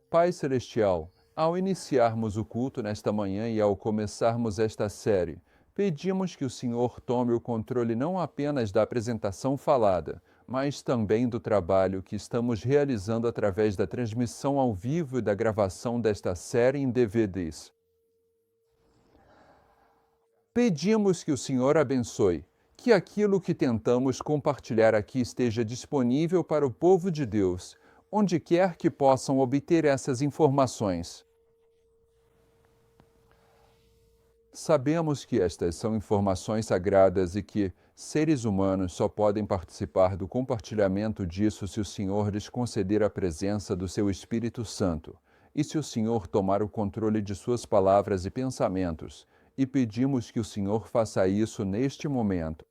Pai Celestial, ao iniciarmos o culto nesta manhã e ao começarmos esta série, pedimos que o Senhor tome o controle não apenas da apresentação falada, mas também do trabalho que estamos realizando através da transmissão ao vivo e da gravação desta série em DVDs. Pedimos que o Senhor abençoe, que aquilo que tentamos compartilhar aqui esteja disponível para o povo de Deus, onde quer que possam obter essas informações. Sabemos que estas são informações sagradas e que seres humanos só podem participar do compartilhamento disso se o Senhor lhes conceder a presença do seu Espírito Santo e se o Senhor tomar o controle de suas palavras e pensamentos, e pedimos que o Senhor faça isso neste momento.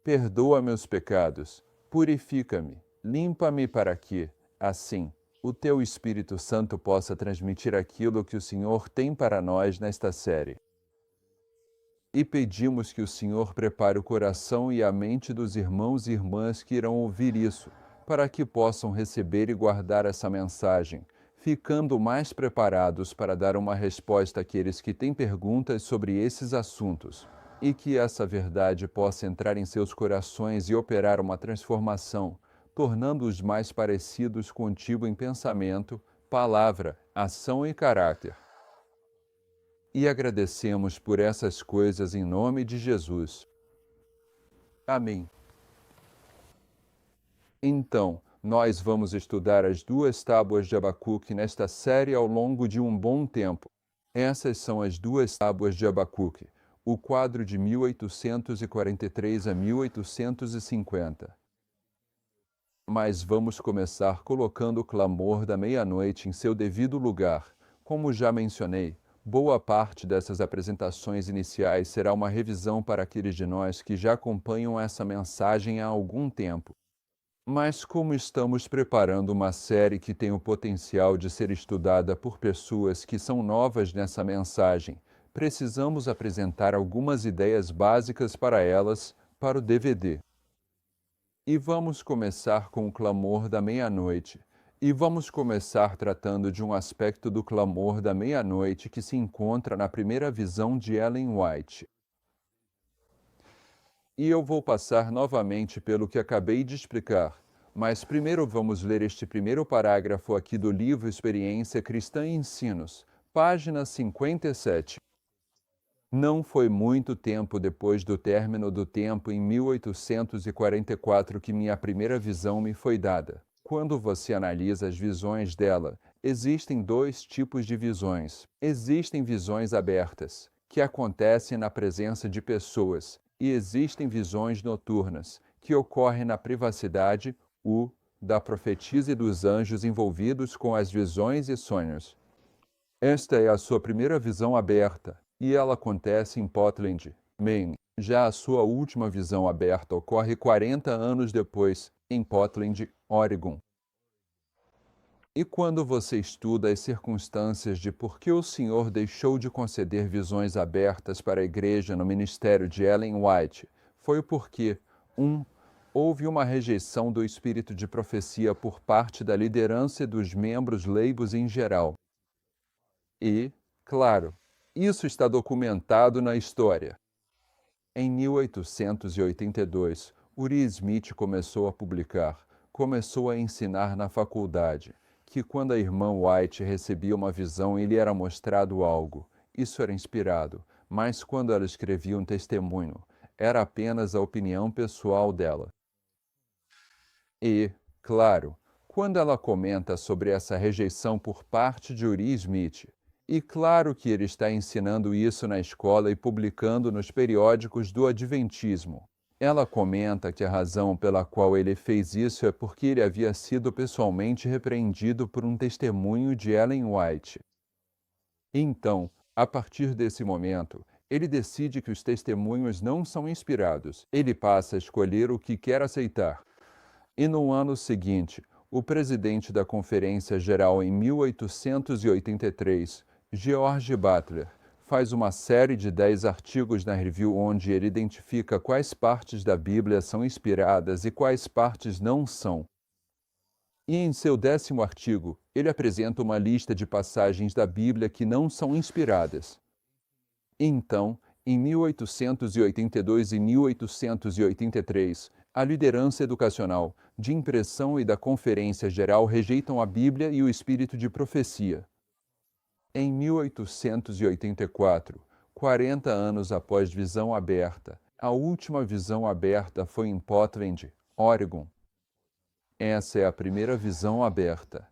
Perdoa meus pecados, purifica-me, limpa-me para que, assim, o Teu Espírito Santo possa transmitir aquilo que o Senhor tem para nós nesta série. E pedimos que o Senhor prepare o coração e a mente dos irmãos e irmãs que irão ouvir isso, para que possam receber e guardar essa mensagem, ficando mais preparados para dar uma resposta àqueles que têm perguntas sobre esses assuntos, e que essa verdade possa entrar em seus corações e operar uma transformação, tornando-os mais parecidos contigo em pensamento, palavra, ação e caráter. E agradecemos por essas coisas em nome de Jesus. Amém. Então, nós vamos estudar as 2 tábuas de Abacuque nesta série ao longo de um bom tempo. Essas são as 2 tábuas de Abacuque, o quadro de 1843 a 1850. Mas vamos começar colocando o clamor da meia-noite em seu devido lugar. Como já mencionei, boa parte dessas apresentações iniciais será uma revisão para aqueles de nós que já acompanham essa mensagem há algum tempo. Mas como estamos preparando uma série que tem o potencial de ser estudada por pessoas que são novas nessa mensagem, precisamos apresentar algumas ideias básicas para elas para o DVD. E vamos começar com o clamor da meia-noite. E vamos começar tratando de um aspecto do clamor da meia-noite que se encontra na primeira visão de Ellen White. E eu vou passar novamente pelo que acabei de explicar, mas primeiro vamos ler este primeiro parágrafo aqui do livro Experiência Cristã e Ensinos, página 57. Não foi muito tempo depois do término do tempo em 1844 que minha primeira visão me foi dada. Quando você analisa as visões dela, existem 2 tipos de visões. Existem visões abertas, que acontecem na presença de pessoas, e existem visões noturnas, que ocorrem na privacidade, da profetisa e dos anjos envolvidos com as visões e sonhos. Esta é a sua primeira visão aberta, e ela acontece em Portland, Maine. Já a sua última visão aberta ocorre 40 anos depois, em Portland, Oregon. E quando você estuda as circunstâncias de por que o Senhor deixou de conceder visões abertas para a igreja no ministério de Ellen White, foi porque, houve uma rejeição do espírito de profecia por parte da liderança e dos membros leigos em geral. E, claro, isso está documentado na história. Em 1882, Uri Smith começou a ensinar na faculdade, que quando a irmã White recebia uma visão e lhe era mostrado algo, isso era inspirado, mas quando ela escrevia um testemunho, era apenas a opinião pessoal dela. E, claro, quando ela comenta sobre essa rejeição por parte de Uri Smith, e claro que ele está ensinando isso na escola e publicando nos periódicos do Adventismo. Ela comenta que a razão pela qual ele fez isso é porque ele havia sido pessoalmente repreendido por um testemunho de Ellen White. Então, a partir desse momento, ele decide que os testemunhos não são inspirados. Ele passa a escolher o que quer aceitar. E no ano seguinte, o presidente da Conferência Geral em 1883, George Butler, faz uma série de 10 artigos na Review onde ele identifica quais partes da Bíblia são inspiradas e quais partes não são. E em seu 10º artigo, ele apresenta uma lista de passagens da Bíblia que não são inspiradas. Então, em 1882 e 1883, a liderança educacional, de impressão e da Conferência Geral rejeitam a Bíblia e o espírito de profecia. Em 1884, 40 anos após Visão Aberta, a última visão aberta foi em Portland, Oregon. Essa é a primeira visão aberta.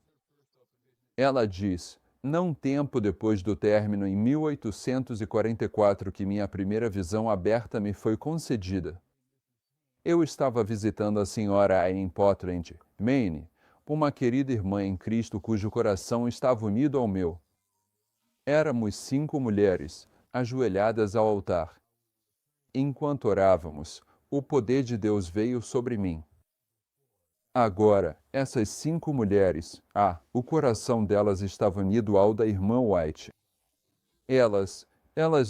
Ela diz: não tempo depois do término em 1844 que minha primeira visão aberta me foi concedida. Eu estava visitando a senhora em Portland, Maine, uma querida irmã em Cristo cujo coração estava unido ao meu. Éramos 5 mulheres, ajoelhadas ao altar. Enquanto orávamos, o poder de Deus veio sobre mim. Agora, essas 5 mulheres, o coração delas estava unido ao da irmã White. Elas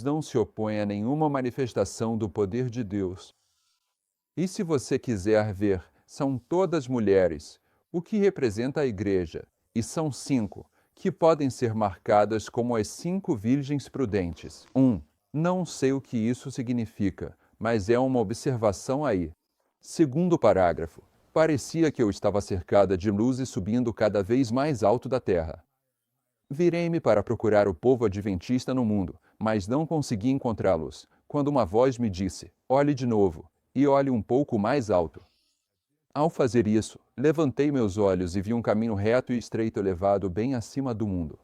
não se opõem a nenhuma manifestação do poder de Deus. E se você quiser ver, são todas mulheres, o que representa a igreja, e são 5, que podem ser marcadas como as 5 virgens prudentes. 1. Não sei o que isso significa, mas é uma observação aí. Segundo parágrafo. Parecia que eu estava cercada de luzes subindo cada vez mais alto da terra. Virei-me para procurar o povo adventista no mundo, mas não consegui encontrá-los, quando uma voz me disse: olhe de novo, e olhe um pouco mais alto. Ao fazer isso, levantei meus olhos e vi um caminho reto e estreito elevado bem acima do mundo.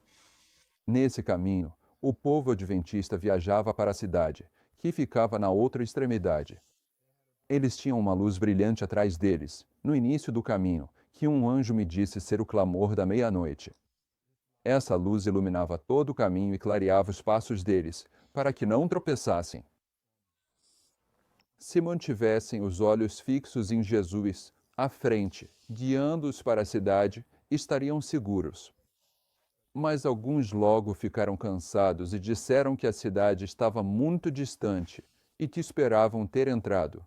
Nesse caminho, o povo adventista viajava para a cidade, que ficava na outra extremidade. Eles tinham uma luz brilhante atrás deles, no início do caminho, que um anjo me disse ser o clamor da meia-noite. Essa luz iluminava todo o caminho e clareava os passos deles, para que não tropeçassem. Se mantivessem os olhos fixos em Jesus, à frente, guiando-os para a cidade, estariam seguros. Mas alguns logo ficaram cansados e disseram que a cidade estava muito distante e que esperavam ter entrado.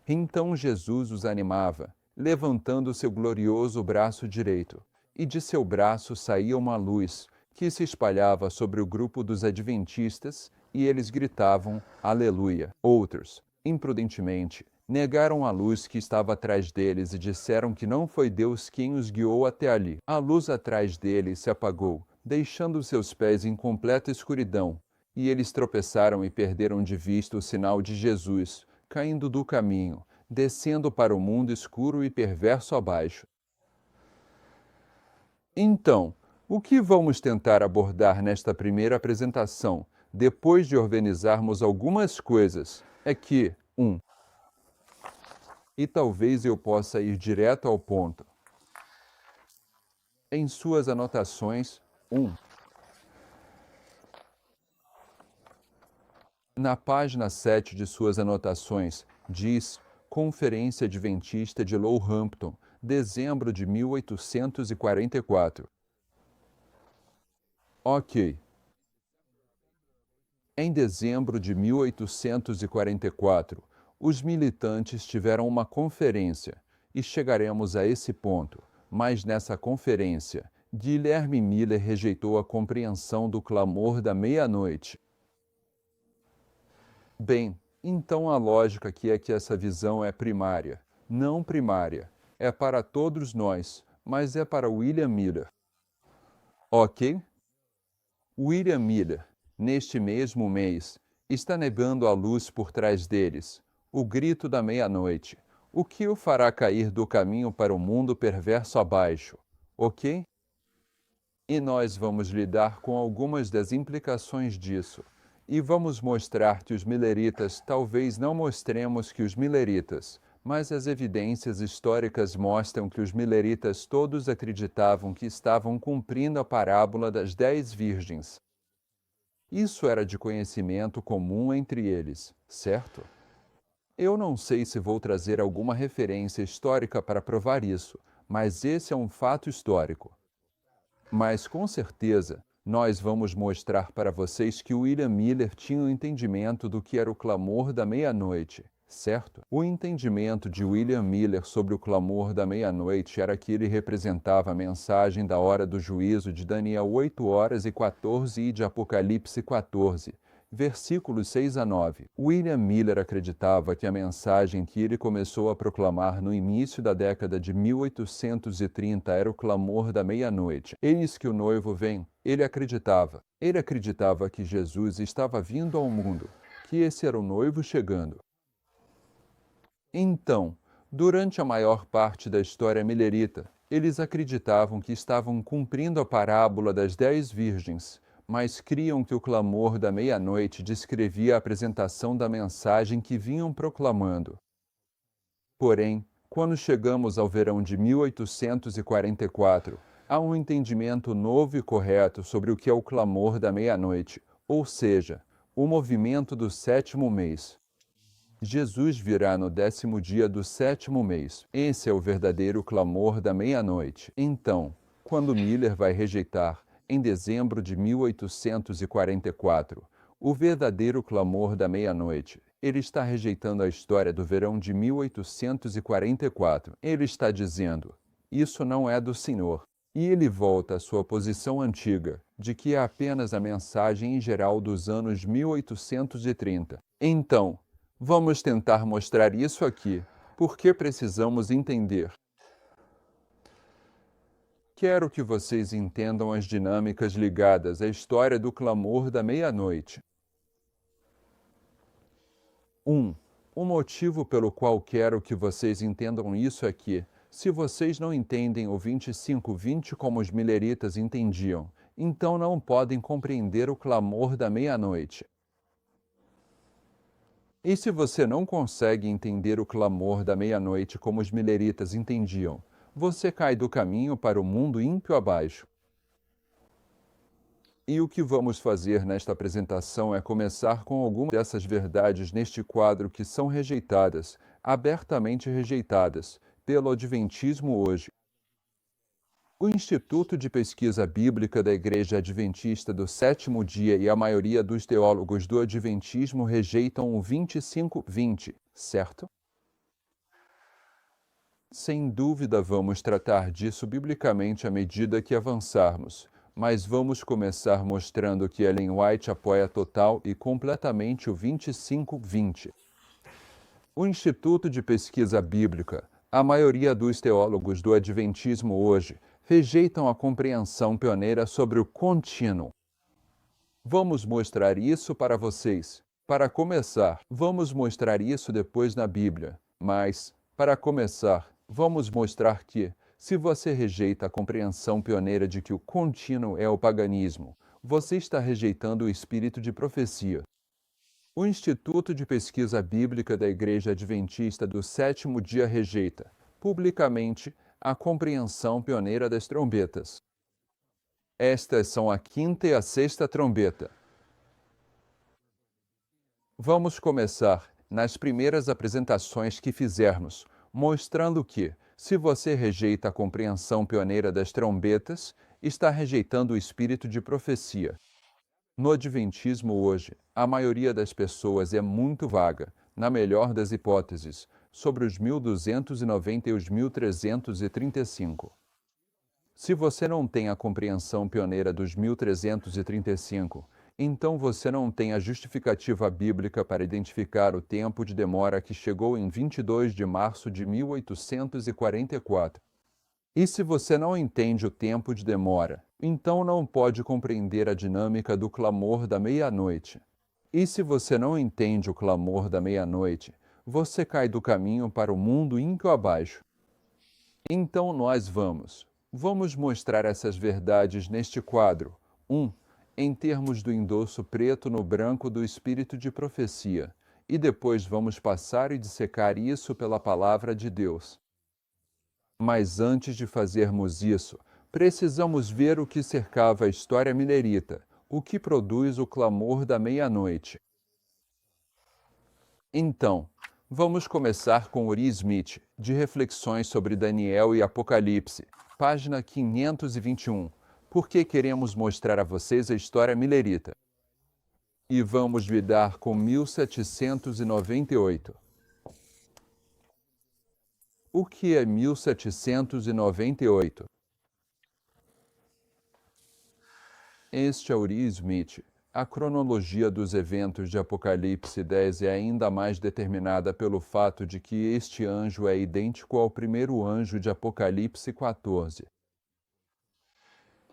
Então Jesus os animava, levantando seu glorioso braço direito, e de seu braço saía uma luz, que se espalhava sobre o grupo dos adventistas, e eles gritavam, Aleluia. Outros, imprudentemente, negaram a luz que estava atrás deles e disseram que não foi Deus quem os guiou até ali. A luz atrás deles se apagou, deixando seus pés em completa escuridão, e eles tropeçaram e perderam de vista o sinal de Jesus, caindo do caminho, descendo para o mundo escuro e perverso abaixo. Então, o que vamos tentar abordar nesta primeira apresentação, depois de organizarmos algumas coisas, é que, 1. E talvez eu possa ir direto ao ponto. Em suas anotações, 1. Na página 7 de suas anotações, diz Conferência Adventista de Lowhampton, dezembro de 1844. Ok. Em dezembro de 1844, os militantes tiveram uma conferência, e chegaremos a esse ponto, mas nessa conferência, Guilherme Miller rejeitou a compreensão do clamor da meia-noite. Bem, então a lógica aqui é que essa visão é primária. Não primária. É para todos nós, mas é para William Miller. Ok? William Miller, neste mesmo mês, está negando a luz por trás deles, o grito da meia-noite, o que o fará cair do caminho para o mundo perverso abaixo. Ok? E nós vamos lidar com algumas das implicações disso. E vamos mostrar que os milleritas talvez não mostremos que os milleritas, mas as evidências históricas mostram que os milleritas todos acreditavam que estavam cumprindo a parábola das 10 virgens. Isso era de conhecimento comum entre eles, certo? Eu não sei se vou trazer alguma referência histórica para provar isso, mas esse é um fato histórico. Mas, com certeza, nós vamos mostrar para vocês que William Miller tinha um entendimento do que era o clamor da meia-noite, certo? O entendimento de William Miller sobre o clamor da meia-noite era que ele representava a mensagem da hora do juízo de Daniel 8:14 e de Apocalipse 14, versículos 6 a 9. William Miller acreditava que a mensagem que ele começou a proclamar no início da década de 1830 era o clamor da meia-noite. Eis que o noivo vem. Ele acreditava que Jesus estava vindo ao mundo, que esse era o noivo chegando. Então, durante a maior parte da história milerita, eles acreditavam que estavam cumprindo a parábola das 10 virgens, mas criam que o clamor da meia-noite descrevia a apresentação da mensagem que vinham proclamando. Porém, quando chegamos ao verão de 1844, há um entendimento novo e correto sobre o que é o clamor da meia-noite, ou seja, o movimento do 7º mês. Jesus virá no 10º dia do 7º mês. Esse é o verdadeiro clamor da meia-noite. Então, quando Miller vai rejeitar, em dezembro de 1844, o verdadeiro clamor da meia-noite, ele está rejeitando a história do verão de 1844. Ele está dizendo, isso não é do Senhor. E ele volta à sua posição antiga, de que é apenas a mensagem em geral dos anos 1830. Então, vamos tentar mostrar isso aqui, porque precisamos entender. Quero que vocês entendam as dinâmicas ligadas à história do clamor da meia-noite. 1. O motivo pelo qual quero que vocês entendam isso é que, se vocês não entendem o 25:20 como os mileritas entendiam, então não podem compreender o clamor da meia-noite. E se você não consegue entender o clamor da meia-noite como os mileritas entendiam, você cai do caminho para o mundo ímpio abaixo. E o que vamos fazer nesta apresentação é começar com algumas dessas verdades neste quadro que são rejeitadas, abertamente rejeitadas, pelo Adventismo hoje. O Instituto de Pesquisa Bíblica da Igreja Adventista do Sétimo Dia e a maioria dos teólogos do Adventismo rejeitam o 25:20, certo? Sem dúvida vamos tratar disso biblicamente à medida que avançarmos, mas vamos começar mostrando que Ellen White apoia total e completamente o 25:20. O Instituto de Pesquisa Bíblica, a maioria dos teólogos do Adventismo hoje, rejeitam a compreensão pioneira sobre o contínuo. Vamos mostrar isso para vocês. Para começar, vamos mostrar isso depois na Bíblia. Mas, para começar, vamos mostrar que, se você rejeita a compreensão pioneira de que o contínuo é o paganismo, você está rejeitando o espírito de profecia. O Instituto de Pesquisa Bíblica da Igreja Adventista do Sétimo Dia rejeita, publicamente, a compreensão pioneira das trombetas. Estas são a 5ª e a 6ª trombeta. Vamos começar, nas primeiras apresentações que fizermos, mostrando que, se você rejeita a compreensão pioneira das trombetas, está rejeitando o espírito de profecia. No Adventismo hoje, a maioria das pessoas é muito vaga, na melhor das hipóteses, sobre os 1290 e os 1335. Se você não tem a compreensão pioneira dos 1335, então você não tem a justificativa bíblica para identificar o tempo de demora que chegou em 22 de março de 1844. E se você não entende o tempo de demora, então não pode compreender a dinâmica do clamor da meia-noite. E se você não entende o clamor da meia-noite, você cai do caminho para o mundo ímpio abaixo. Então nós vamos mostrar essas verdades neste quadro. 1. Em termos do endosso preto no branco do espírito de profecia. E depois vamos passar e dissecar isso pela palavra de Deus. Mas antes de fazermos isso, precisamos ver o que cercava a história milerita, o que produz o clamor da meia-noite. Então, vamos começar com Uri Smith, de Reflexões sobre Daniel e Apocalipse, página 521, porque queremos mostrar a vocês a história milerita. E vamos lidar com 1798. O que é 1798? Este é Uri Smith. A cronologia dos eventos de Apocalipse 10 é ainda mais determinada pelo fato de que este anjo é idêntico ao primeiro anjo de Apocalipse 14.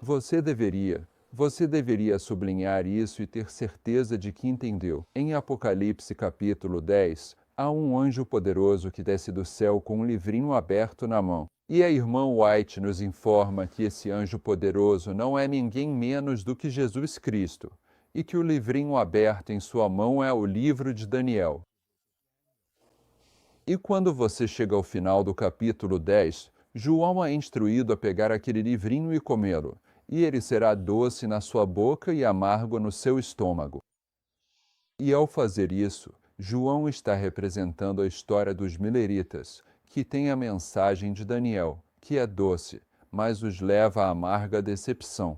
Você deveria sublinhar isso e ter certeza de que entendeu. Em Apocalipse capítulo 10, há um anjo poderoso que desce do céu com um livrinho aberto na mão. E a irmã White nos informa que esse anjo poderoso não é ninguém menos do que Jesus Cristo, e que o livrinho aberto em sua mão é o livro de Daniel. E quando você chega ao final do capítulo 10, João é instruído a pegar aquele livrinho e comê-lo, e ele será doce na sua boca e amargo no seu estômago. E ao fazer isso, João está representando a história dos mileritas, que tem a mensagem de Daniel, que é doce, mas os leva à amarga decepção.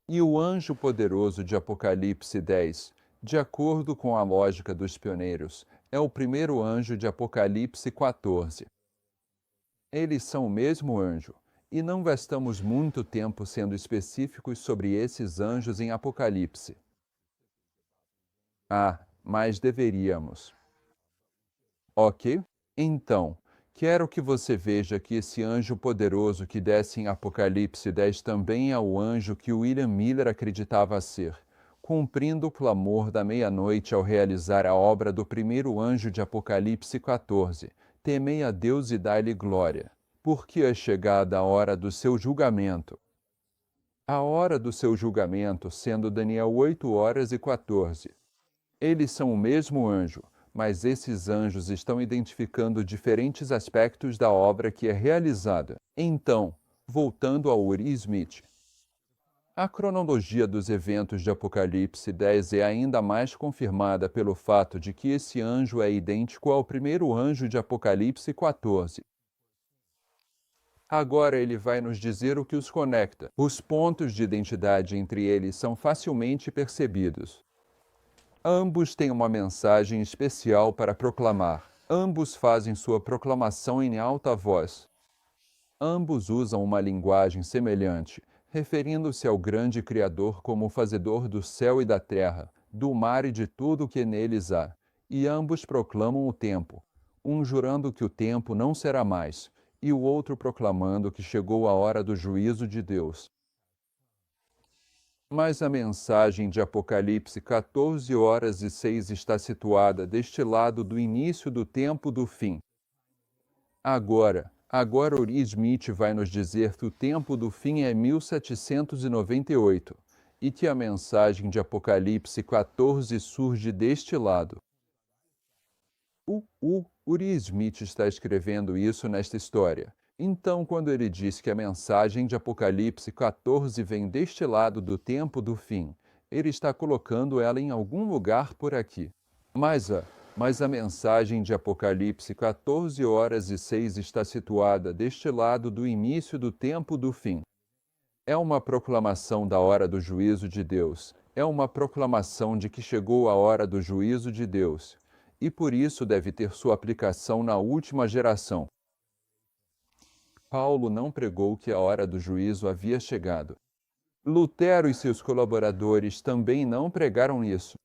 E o anjo poderoso de Apocalipse 10, de acordo com a lógica dos pioneiros, é o primeiro anjo de Apocalipse 14. Eles são o mesmo anjo, e não gastamos muito tempo sendo específicos sobre esses anjos em Apocalipse. Mas deveríamos. Ok? Então, quero que você veja que esse anjo poderoso que desce em Apocalipse 10 também é o anjo que William Miller acreditava ser, cumprindo o clamor da meia-noite ao realizar a obra do primeiro anjo de Apocalipse 14, temei a Deus e dai-lhe glória, porque é chegada a hora do seu julgamento. A hora do seu julgamento sendo Daniel 8h14. Eles são o mesmo anjo, mas esses anjos estão identificando diferentes aspectos da obra que é realizada. Então, voltando ao Uri Smith, a cronologia dos eventos de Apocalipse 10 é ainda mais confirmada pelo fato de que esse anjo é idêntico ao primeiro anjo de Apocalipse 14. Agora ele vai nos dizer o que os conecta. Os pontos de identidade entre eles são facilmente percebidos. Ambos têm uma mensagem especial para proclamar. Ambos fazem sua proclamação em alta voz. Ambos usam uma linguagem semelhante, referindo-se ao grande Criador como o fazedor do céu e da terra, do mar e de tudo o que neles há. E ambos proclamam o tempo, um jurando que o tempo não será mais, e o outro proclamando que chegou a hora do juízo de Deus. Mas a mensagem de Apocalipse 14h06 está situada deste lado do início do tempo do fim. Agora Uri Smith vai nos dizer que o tempo do fim é 1798 e que a mensagem de Apocalipse 14 surge deste lado. Uri Smith está escrevendo isso nesta história. Então, quando ele diz que a mensagem de Apocalipse 14 vem deste lado do tempo do fim, ele está colocando ela em algum lugar por aqui. Mas a mensagem de Apocalipse 14h06 está situada deste lado do início do tempo do fim. É uma proclamação da hora do juízo de Deus. É uma proclamação de que chegou a hora do juízo de Deus. E por isso deve ter sua aplicação na última geração. Paulo não pregou que a hora do juízo havia chegado. Lutero e seus colaboradores também não pregaram isso.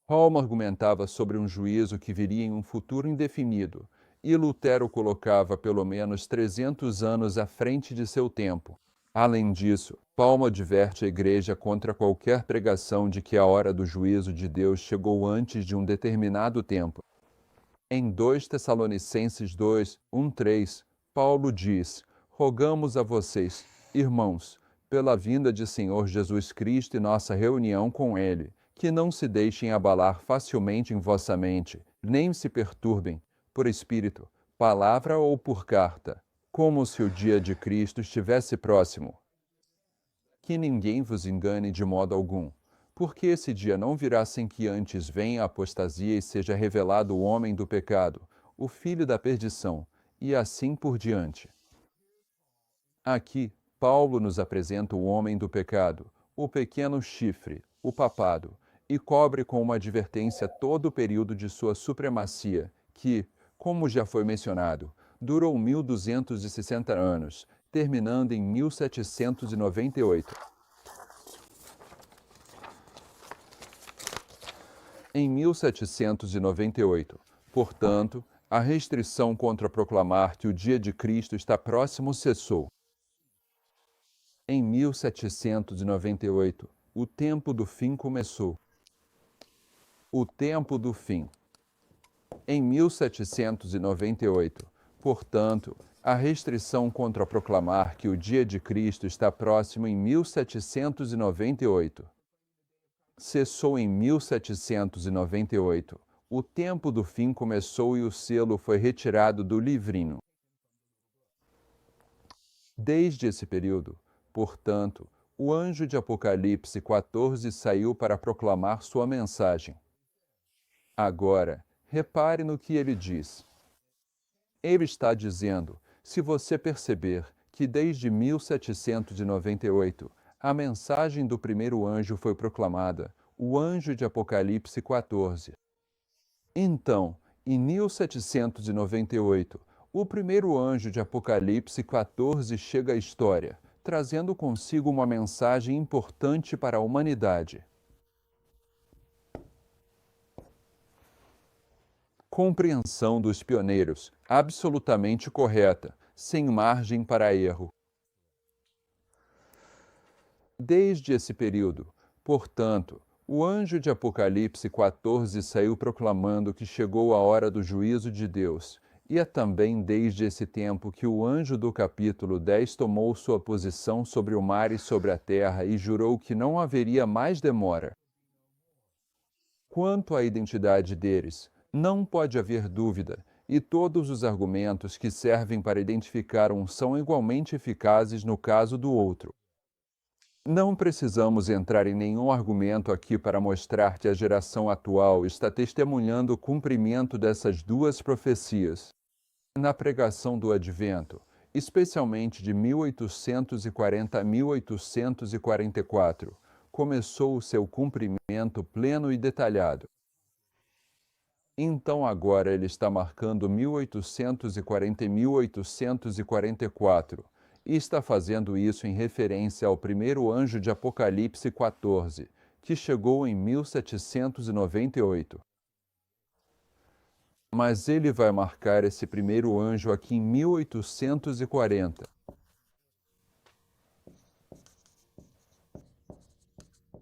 Paulo argumentava sobre um juízo que viria em um futuro indefinido, e Lutero colocava pelo menos 300 anos à frente de seu tempo. Além disso, Paulo adverte a igreja contra qualquer pregação de que a hora do juízo de Deus chegou antes de um determinado tempo. Em 2 Tessalonicenses 2, 1-3, Paulo diz: rogamos a vocês, irmãos, pela vinda de Senhor Jesus Cristo e nossa reunião com Ele, que não se deixem abalar facilmente em vossa mente, nem se perturbem, por espírito, palavra ou por carta, como se o dia de Cristo estivesse próximo. Que ninguém vos engane de modo algum, porque esse dia não virá sem que antes venha a apostasia e seja revelado o homem do pecado, o filho da perdição, e assim por diante. Aqui, Paulo nos apresenta o homem do pecado, o pequeno chifre, o papado, e cobre com uma advertência todo o período de sua supremacia, que, Como já foi mencionado, durou 1260 anos, terminando em 1798. Em 1798, portanto, a restrição contra proclamar que o dia de Cristo está próximo cessou. Em 1798, o tempo do fim começou. O tempo do fim. Em 1798, portanto, a restrição contra proclamar que o dia de Cristo está próximo em 1798. Cessou em 1798. O tempo do fim começou e o selo foi retirado do livrinho. Desde esse período, portanto, o anjo de Apocalipse 14 saiu para proclamar sua mensagem. Agora, repare no que ele diz. Ele está dizendo, se você perceber que desde 1798 a mensagem do primeiro anjo foi proclamada, o anjo de Apocalipse 14. Então, em 1798, o primeiro anjo de Apocalipse 14 chega à história, trazendo consigo uma mensagem importante para a humanidade. Compreensão dos pioneiros, absolutamente correta, sem margem para erro. Desde esse período, portanto, o anjo de Apocalipse 14 saiu proclamando que chegou a hora do juízo de Deus, e é também desde esse tempo que o anjo do capítulo 10 tomou sua posição sobre o mar e sobre a terra e jurou que não haveria mais demora. Quanto à identidade deles, não pode haver dúvida, e todos os argumentos que servem para identificar um são igualmente eficazes no caso do outro. Não precisamos entrar em nenhum argumento aqui para mostrar que a geração atual está testemunhando o cumprimento dessas duas profecias. Na pregação do Advento, especialmente de 1840 a 1844, começou o seu cumprimento pleno e detalhado. Então agora ele está marcando 1840 e 1844, e está fazendo isso em referência ao primeiro anjo de Apocalipse 14, que chegou em 1798. Mas ele vai marcar esse primeiro anjo aqui em 1840.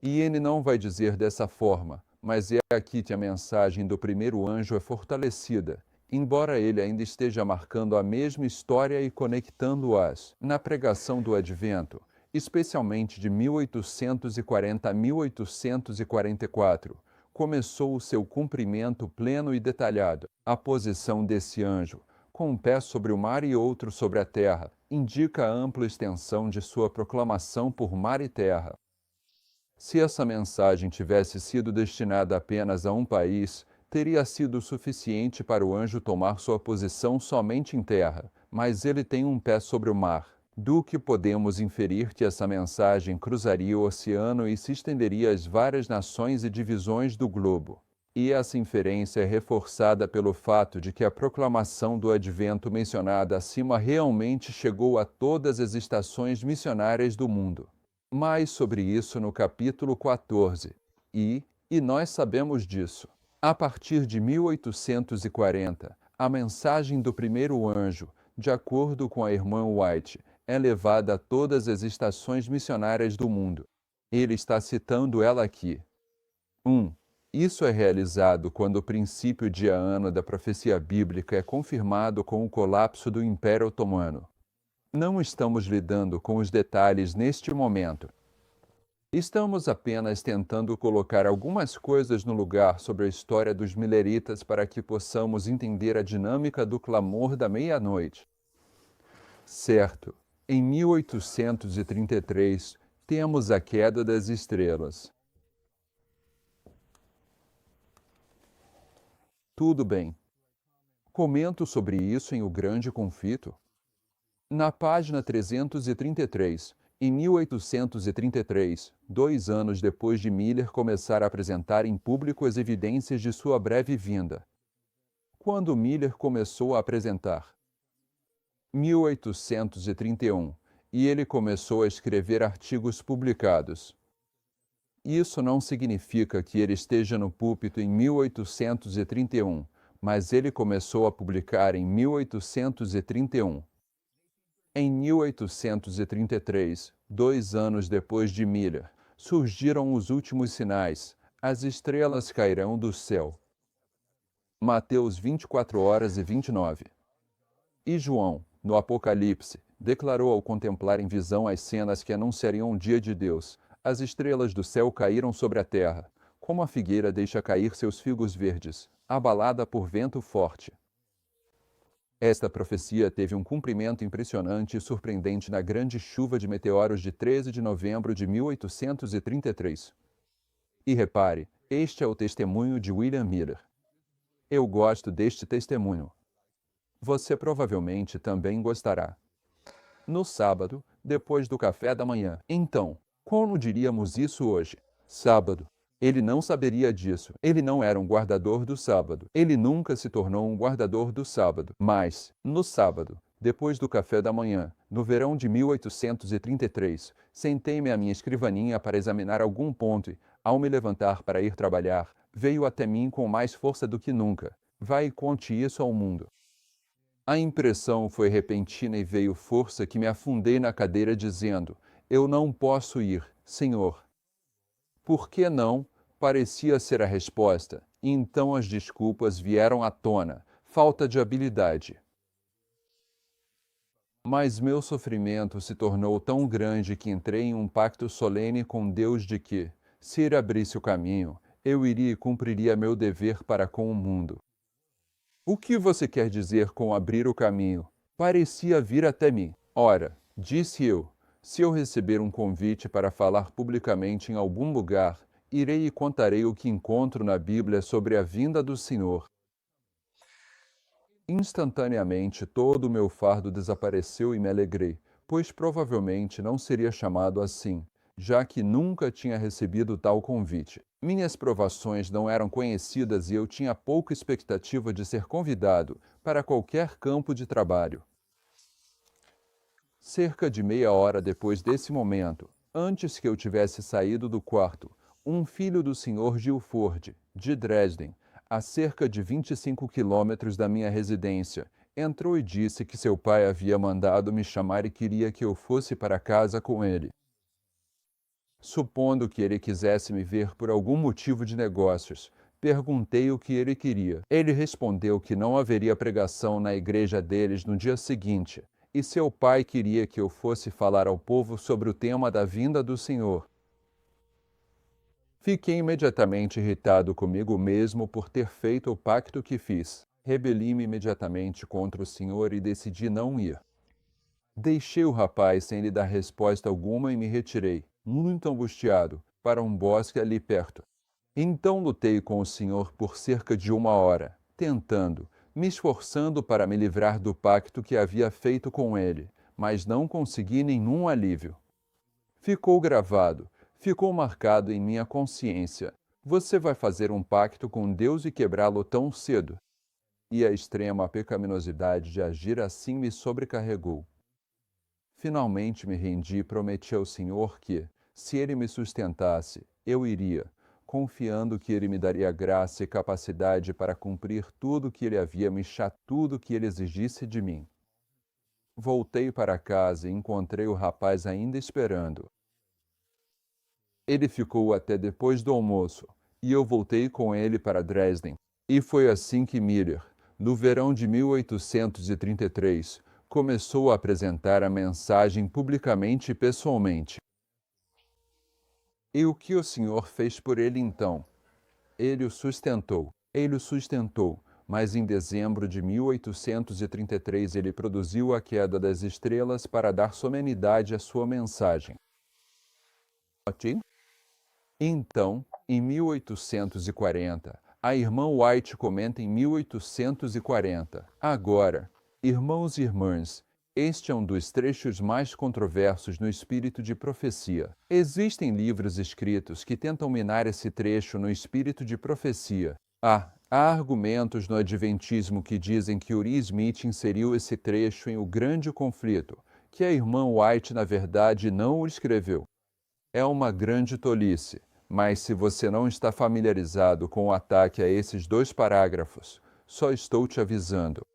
E ele não vai dizer dessa forma, mas é aqui que a mensagem do primeiro anjo é fortalecida, embora ele ainda esteja marcando a mesma história e conectando-as na pregação do Advento, especialmente de 1840 a 1844, começou o seu cumprimento pleno e detalhado. A posição desse anjo, com um pé sobre o mar e outro sobre a terra, indica a ampla extensão de sua proclamação por mar e terra. Se essa mensagem tivesse sido destinada apenas a um país, teria sido suficiente para o anjo tomar sua posição somente em terra, mas ele tem um pé sobre o mar, do que podemos inferir que essa mensagem cruzaria o oceano e se estenderia às várias nações e divisões do globo. E essa inferência é reforçada pelo fato de que a proclamação do Advento mencionada acima realmente chegou a todas as estações missionárias do mundo. Mais sobre isso no capítulo 14, e nós sabemos disso. A partir de 1840, a mensagem do primeiro anjo, de acordo com a irmã White, é levada a todas as estações missionárias do mundo. Ele está citando ela aqui. 1. Isso é realizado quando o princípio diano da profecia bíblica é confirmado com o colapso do Império Otomano. Não estamos lidando com os detalhes neste momento. Estamos apenas tentando colocar algumas coisas no lugar sobre a história dos mileritas para que possamos entender a dinâmica do clamor da meia-noite. Certo, em 1833, temos a queda das estrelas. Tudo bem. Comento sobre isso em O Grande Conflito. Na página 333, em 1833, 2 anos depois de Miller começar a apresentar em público as evidências de sua breve vinda. Quando Miller começou a apresentar? 1831, e ele começou a escrever artigos publicados. Isso não significa que ele esteja no púlpito em 1831, mas ele começou a publicar em 1831. Em 1833, 2 anos depois de Miller, surgiram os últimos sinais: as estrelas cairão do céu. Mateus 24h29. E João, no Apocalipse, declarou ao contemplar em visão as cenas que anunciariam o dia de Deus: as estrelas do céu caíram sobre a terra, como a figueira deixa cair seus figos verdes, abalada por vento forte. Esta profecia teve um cumprimento impressionante e surpreendente na grande chuva de meteoros de 13 de novembro de 1833. E repare, este é o testemunho de William Miller. Eu gosto deste testemunho. Você provavelmente também gostará. No sábado, depois do café da manhã. Então, como diríamos isso hoje? Sábado. Ele não saberia disso. Ele não era um guardador do sábado. Ele nunca se tornou um guardador do sábado. Mas, no sábado, depois do café da manhã, no verão de 1833, sentei-me à minha escrivaninha para examinar algum ponto e, ao me levantar para ir trabalhar, veio até mim com mais força do que nunca. Vai e conte isso ao mundo. A impressão foi repentina e veio força que me afundei na cadeira dizendo: eu não posso ir, Senhor. Por que não? Parecia ser a resposta, e então as desculpas vieram à tona, falta de habilidade. Mas meu sofrimento se tornou tão grande que entrei em um pacto solene com Deus de que, se ele abrisse o caminho, eu iria e cumpriria meu dever para com o mundo. O que você quer dizer com abrir o caminho? Parecia vir até mim. Ora, disse eu, se eu receber um convite para falar publicamente em algum lugar, irei e contarei o que encontro na Bíblia sobre a vinda do Senhor. Instantaneamente todo o meu fardo desapareceu e me alegrei, pois provavelmente não seria chamado assim, já que nunca tinha recebido tal convite. Minhas provações não eram conhecidas e eu tinha pouca expectativa de ser convidado para qualquer campo de trabalho. Cerca de meia hora depois desse momento, antes que eu tivesse saído do quarto, um filho do Sr. Guilford, de Dresden, a cerca de 25 quilômetros da minha residência, entrou e disse que seu pai havia mandado me chamar e queria que eu fosse para casa com ele. Supondo que ele quisesse me ver por algum motivo de negócios, perguntei o que ele queria. Ele respondeu que não haveria pregação na igreja deles no dia seguinte, e seu pai queria que eu fosse falar ao povo sobre o tema da vinda do Senhor. Fiquei imediatamente irritado comigo mesmo por ter feito o pacto que fiz. Rebeli-me imediatamente contra o Senhor e decidi não ir. Deixei o rapaz sem lhe dar resposta alguma e me retirei, muito angustiado, para um bosque ali perto. Então lutei com o Senhor por cerca de 1 hora, tentando, me esforçando para me livrar do pacto que havia feito com ele, mas não consegui nenhum alívio. Ficou gravado, ficou marcado em minha consciência. Você vai fazer um pacto com Deus e quebrá-lo tão cedo? E a extrema pecaminosidade de agir assim me sobrecarregou. Finalmente me rendi e prometi ao Senhor que, se Ele me sustentasse, eu iria, confiando que Ele me daria graça e capacidade para cumprir tudo que tudo que Ele exigisse de mim. Voltei para casa e encontrei o rapaz ainda esperando. Ele ficou até depois do almoço, e eu voltei com ele para Dresden. E foi assim que Miller, no verão de 1833, começou a apresentar a mensagem publicamente e pessoalmente. E o que o Senhor fez por ele então? Ele o sustentou, mas em dezembro de 1833 ele produziu a queda das estrelas para dar solenidade à sua mensagem. Então, em 1840, a irmã White comenta em 1840. Agora, irmãos e irmãs, este é um dos trechos mais controversos no espírito de profecia. Existem livros escritos que tentam minar esse trecho no espírito de profecia. Há argumentos no Adventismo que dizem que Uri Smith inseriu esse trecho em O Grande Conflito, que a irmã White, na verdade, não o escreveu. É uma grande tolice, mas se você não está familiarizado com o ataque a esses 2 parágrafos, só estou te avisando.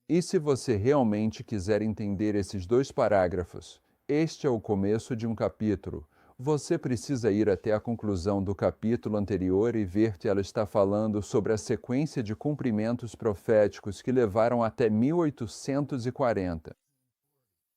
E se você realmente quiser entender esses 2 parágrafos, este é o começo de um capítulo. Você precisa ir até a conclusão do capítulo anterior e ver que ela está falando sobre a sequência de cumprimentos proféticos que levaram até 1840.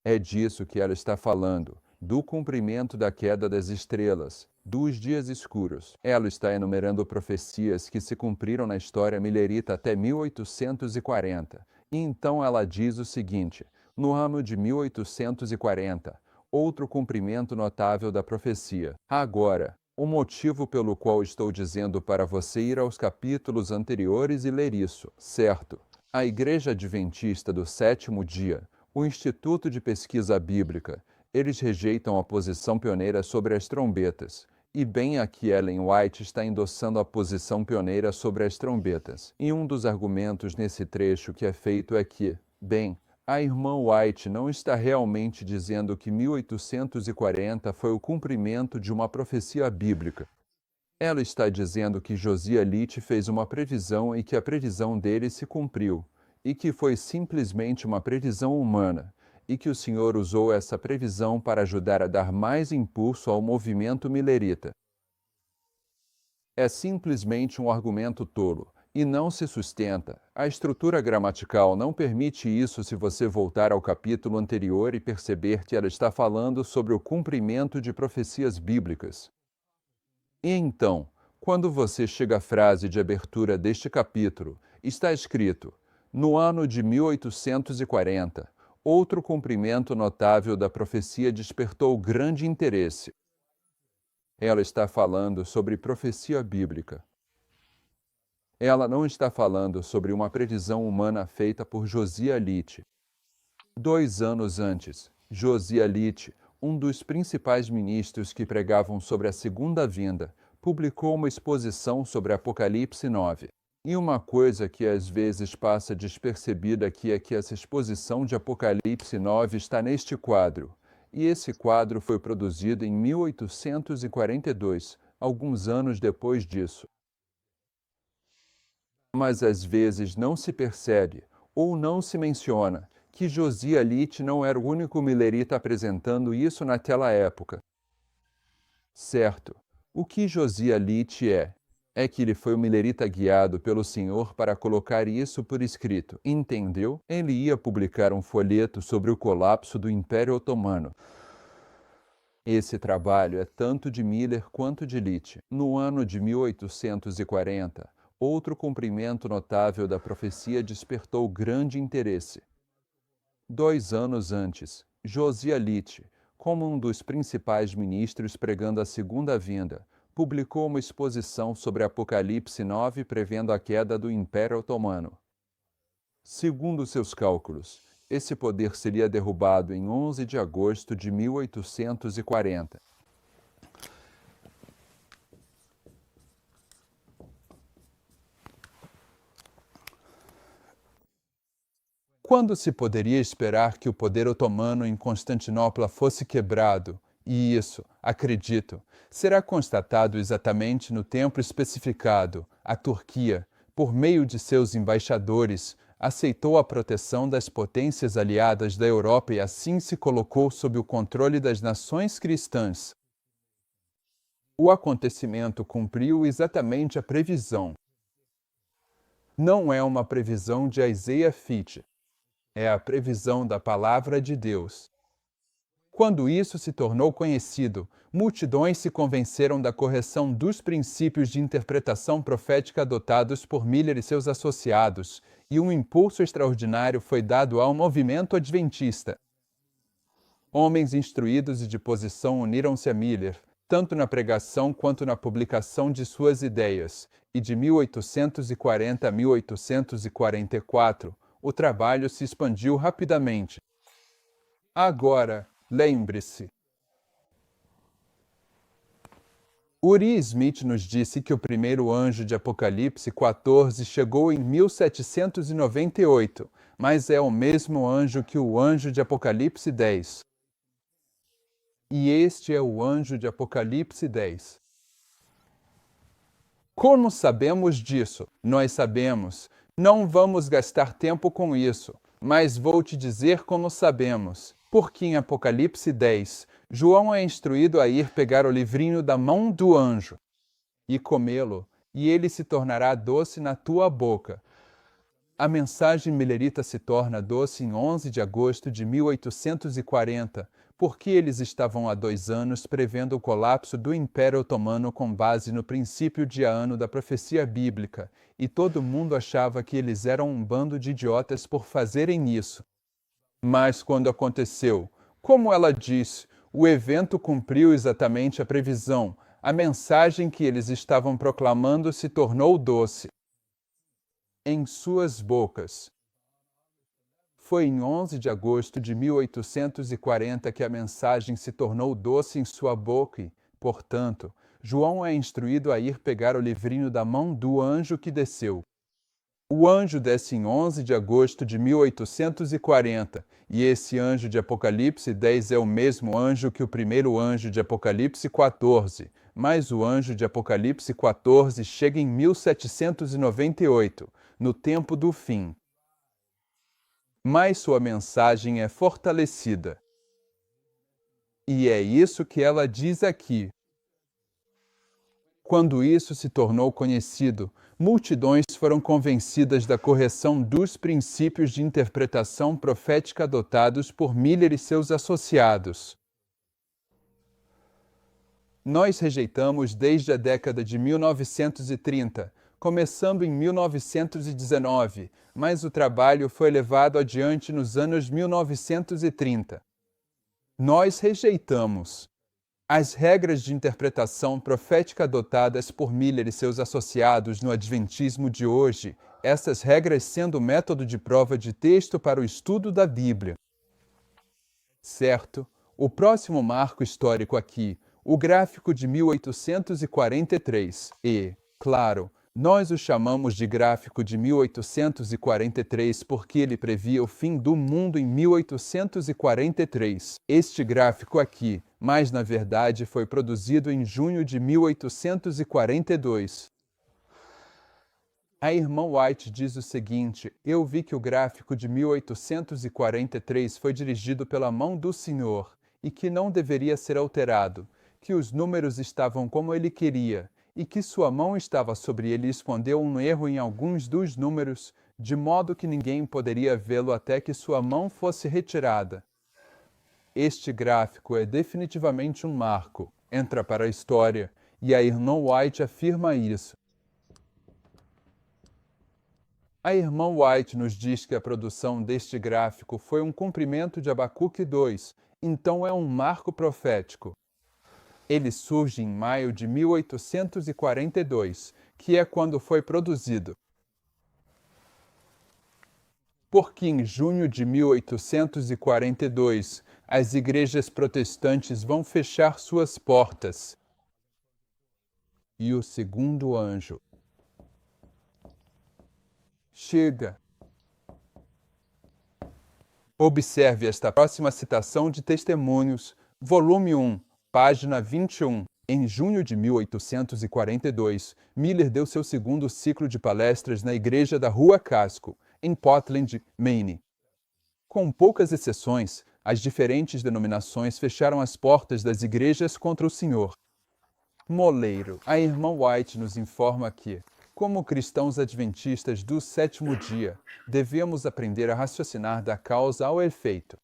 É disso que ela está falando, do cumprimento da queda das estrelas, dos dias escuros. Ela está enumerando profecias que se cumpriram na história milerita até 1840. E então ela diz o seguinte: no ano de 1840, outro cumprimento notável da profecia. Agora, o motivo pelo qual estou dizendo para você ir aos capítulos anteriores e ler isso, certo? A Igreja Adventista do Sétimo Dia, o Instituto de Pesquisa Bíblica, eles rejeitam a posição pioneira sobre as trombetas. E bem aqui Ellen White está endossando a posição pioneira sobre as trombetas. E um dos argumentos nesse trecho que é feito é que, bem, a irmã White não está realmente dizendo que 1840 foi o cumprimento de uma profecia bíblica. Ela está dizendo que Josias Litch fez uma previsão e que a previsão dele se cumpriu, e que foi simplesmente uma previsão humana, e que o Senhor usou essa previsão para ajudar a dar mais impulso ao movimento milerita. É simplesmente um argumento tolo, e não se sustenta. A estrutura gramatical não permite isso se você voltar ao capítulo anterior e perceber que ela está falando sobre o cumprimento de profecias bíblicas. E então, quando você chega à frase de abertura deste capítulo, está escrito: no ano de 1840, outro cumprimento notável da profecia despertou grande interesse. Ela está falando sobre profecia bíblica. Ela não está falando sobre uma previsão humana feita por Josias Litch. 2 anos antes, Josias Litch, um dos principais ministros que pregavam sobre a segunda vinda, publicou uma exposição sobre Apocalipse 9. E uma coisa que às vezes passa despercebida aqui é que essa exposição de Apocalipse 9 está neste quadro. E esse quadro foi produzido em 1842, alguns anos depois disso. Mas às vezes não se percebe, ou não se menciona, que Josias Litch não era o único milerita apresentando isso naquela época. Certo, o que Josias Litch é que ele foi o milerita guiado pelo Senhor para colocar isso por escrito, entendeu? Ele ia publicar um folheto sobre o colapso do Império Otomano. Esse trabalho é tanto de Miller quanto de Litch. No ano de 1840, outro cumprimento notável da profecia despertou grande interesse. 2 anos antes, Josias Litch, como um dos principais ministros pregando a segunda vinda, publicou uma exposição sobre Apocalipse 9 prevendo a queda do Império Otomano. Segundo seus cálculos, esse poder seria derrubado em 11 de agosto de 1840. Quando se poderia esperar que o poder otomano em Constantinopla fosse quebrado? E isso, acredito, será constatado exatamente no tempo especificado. A Turquia, por meio de seus embaixadores, aceitou a proteção das potências aliadas da Europa e assim se colocou sob o controle das nações cristãs. O acontecimento cumpriu exatamente a previsão. Não é uma previsão de Isaiah Fitch. É a previsão da palavra de Deus. Quando isso se tornou conhecido, multidões se convenceram da correção dos princípios de interpretação profética adotados por Miller e seus associados, e um impulso extraordinário foi dado ao movimento adventista. Homens instruídos e de posição uniram-se a Miller, tanto na pregação quanto na publicação de suas ideias, e de 1840 a 1844, o trabalho se expandiu rapidamente. Agora, lembre-se. Uri Smith nos disse que o primeiro anjo de Apocalipse 14 chegou em 1798, mas é o mesmo anjo que o anjo de Apocalipse 10. E este é o anjo de Apocalipse 10. Como sabemos disso? Nós sabemos. Não vamos gastar tempo com isso, mas vou te dizer como sabemos. Porque em Apocalipse 10, João é instruído a ir pegar o livrinho da mão do anjo e comê-lo, e ele se tornará doce na tua boca. A mensagem milerita se torna doce em 11 de agosto de 1840, porque eles estavam há 2 anos prevendo o colapso do Império Otomano com base no princípio diano da profecia bíblica, e todo mundo achava que eles eram um bando de idiotas por fazerem isso. Mas quando aconteceu, como ela disse, o evento cumpriu exatamente a previsão. A mensagem que eles estavam proclamando se tornou doce em suas bocas. Foi em 11 de agosto de 1840 que a mensagem se tornou doce em sua boca e, portanto, João é instruído a ir pegar o livrinho da mão do anjo que desceu. O anjo desce em 11 de agosto de 1840, e esse anjo de Apocalipse 10 é o mesmo anjo que o primeiro anjo de Apocalipse 14, mas o anjo de Apocalipse 14 chega em 1798, no tempo do fim. Mas sua mensagem é fortalecida. E é isso que ela diz aqui. Quando isso se tornou conhecido, multidões foram convencidas da correção dos princípios de interpretação profética adotados por Miller e seus associados. Nós rejeitamos desde a década de 1930, começando em 1919, mas o trabalho foi levado adiante nos anos 1930. Nós rejeitamos as regras de interpretação profética adotadas por Miller e seus associados no Adventismo de hoje, essas regras sendo o método de prova de texto para o estudo da Bíblia. Certo, o próximo marco histórico aqui, o gráfico de 1843, claro, nós o chamamos de gráfico de 1843 porque ele previa o fim do mundo em 1843. Este gráfico aqui, mas na verdade foi produzido em junho de 1842. A irmã White diz o seguinte: eu vi que o gráfico de 1843 foi dirigido pela mão do Senhor e que não deveria ser alterado, que os números estavam como ele queria e que sua mão estava sobre ele e escondeu um erro em alguns dos números, de modo que ninguém poderia vê-lo até que sua mão fosse retirada. Este gráfico é definitivamente um marco, entra para a história, e a irmã White afirma isso. A irmã White nos diz que a produção deste gráfico foi um cumprimento de Abacuque 2, então é um marco profético. Ele surge em maio de 1842, que é quando foi produzido. Porque em junho de 1842, as igrejas protestantes vão fechar suas portas. E o segundo anjo chega. Observe esta próxima citação de Testemunhos, volume 1, página 21. Em junho de 1842, Miller deu seu segundo ciclo de palestras na igreja da Rua Casco, em Portland, Maine. Com poucas exceções, as diferentes denominações fecharam as portas das igrejas contra o Senhor. Moleiro. A irmã White nos informa que, como cristãos adventistas do sétimo dia, devemos aprender a raciocinar da causa ao efeito.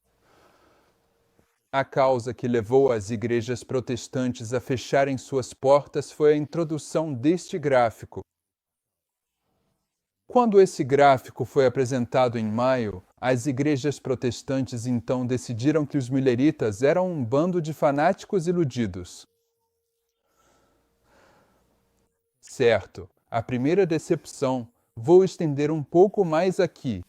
A causa que levou as igrejas protestantes a fecharem suas portas foi a introdução deste gráfico. Quando esse gráfico foi apresentado em maio, as igrejas protestantes então decidiram que os milleritas eram um bando de fanáticos iludidos. Certo, a primeira decepção, vou estender um pouco mais aqui.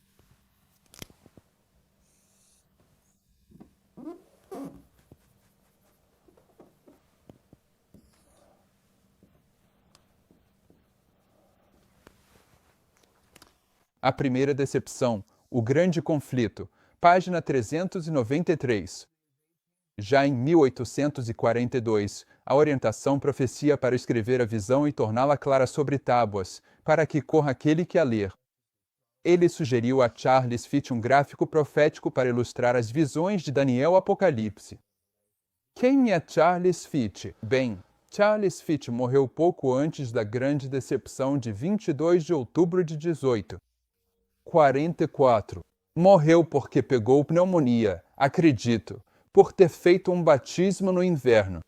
A Primeira Decepção, O Grande Conflito, página 393. Já em 1842, a orientação proficia para escrever a visão e torná-la clara sobre tábuas, para que corra aquele que a ler. Ele sugeriu a Charles Fitch um gráfico profético para ilustrar as visões de Daniel Apocalipse. Quem é Charles Fitch? Bem, Charles Fitch morreu pouco antes da Grande Decepção de 22 de outubro de 1844. Morreu porque pegou pneumonia, acredito, por ter feito um batismo no inverno.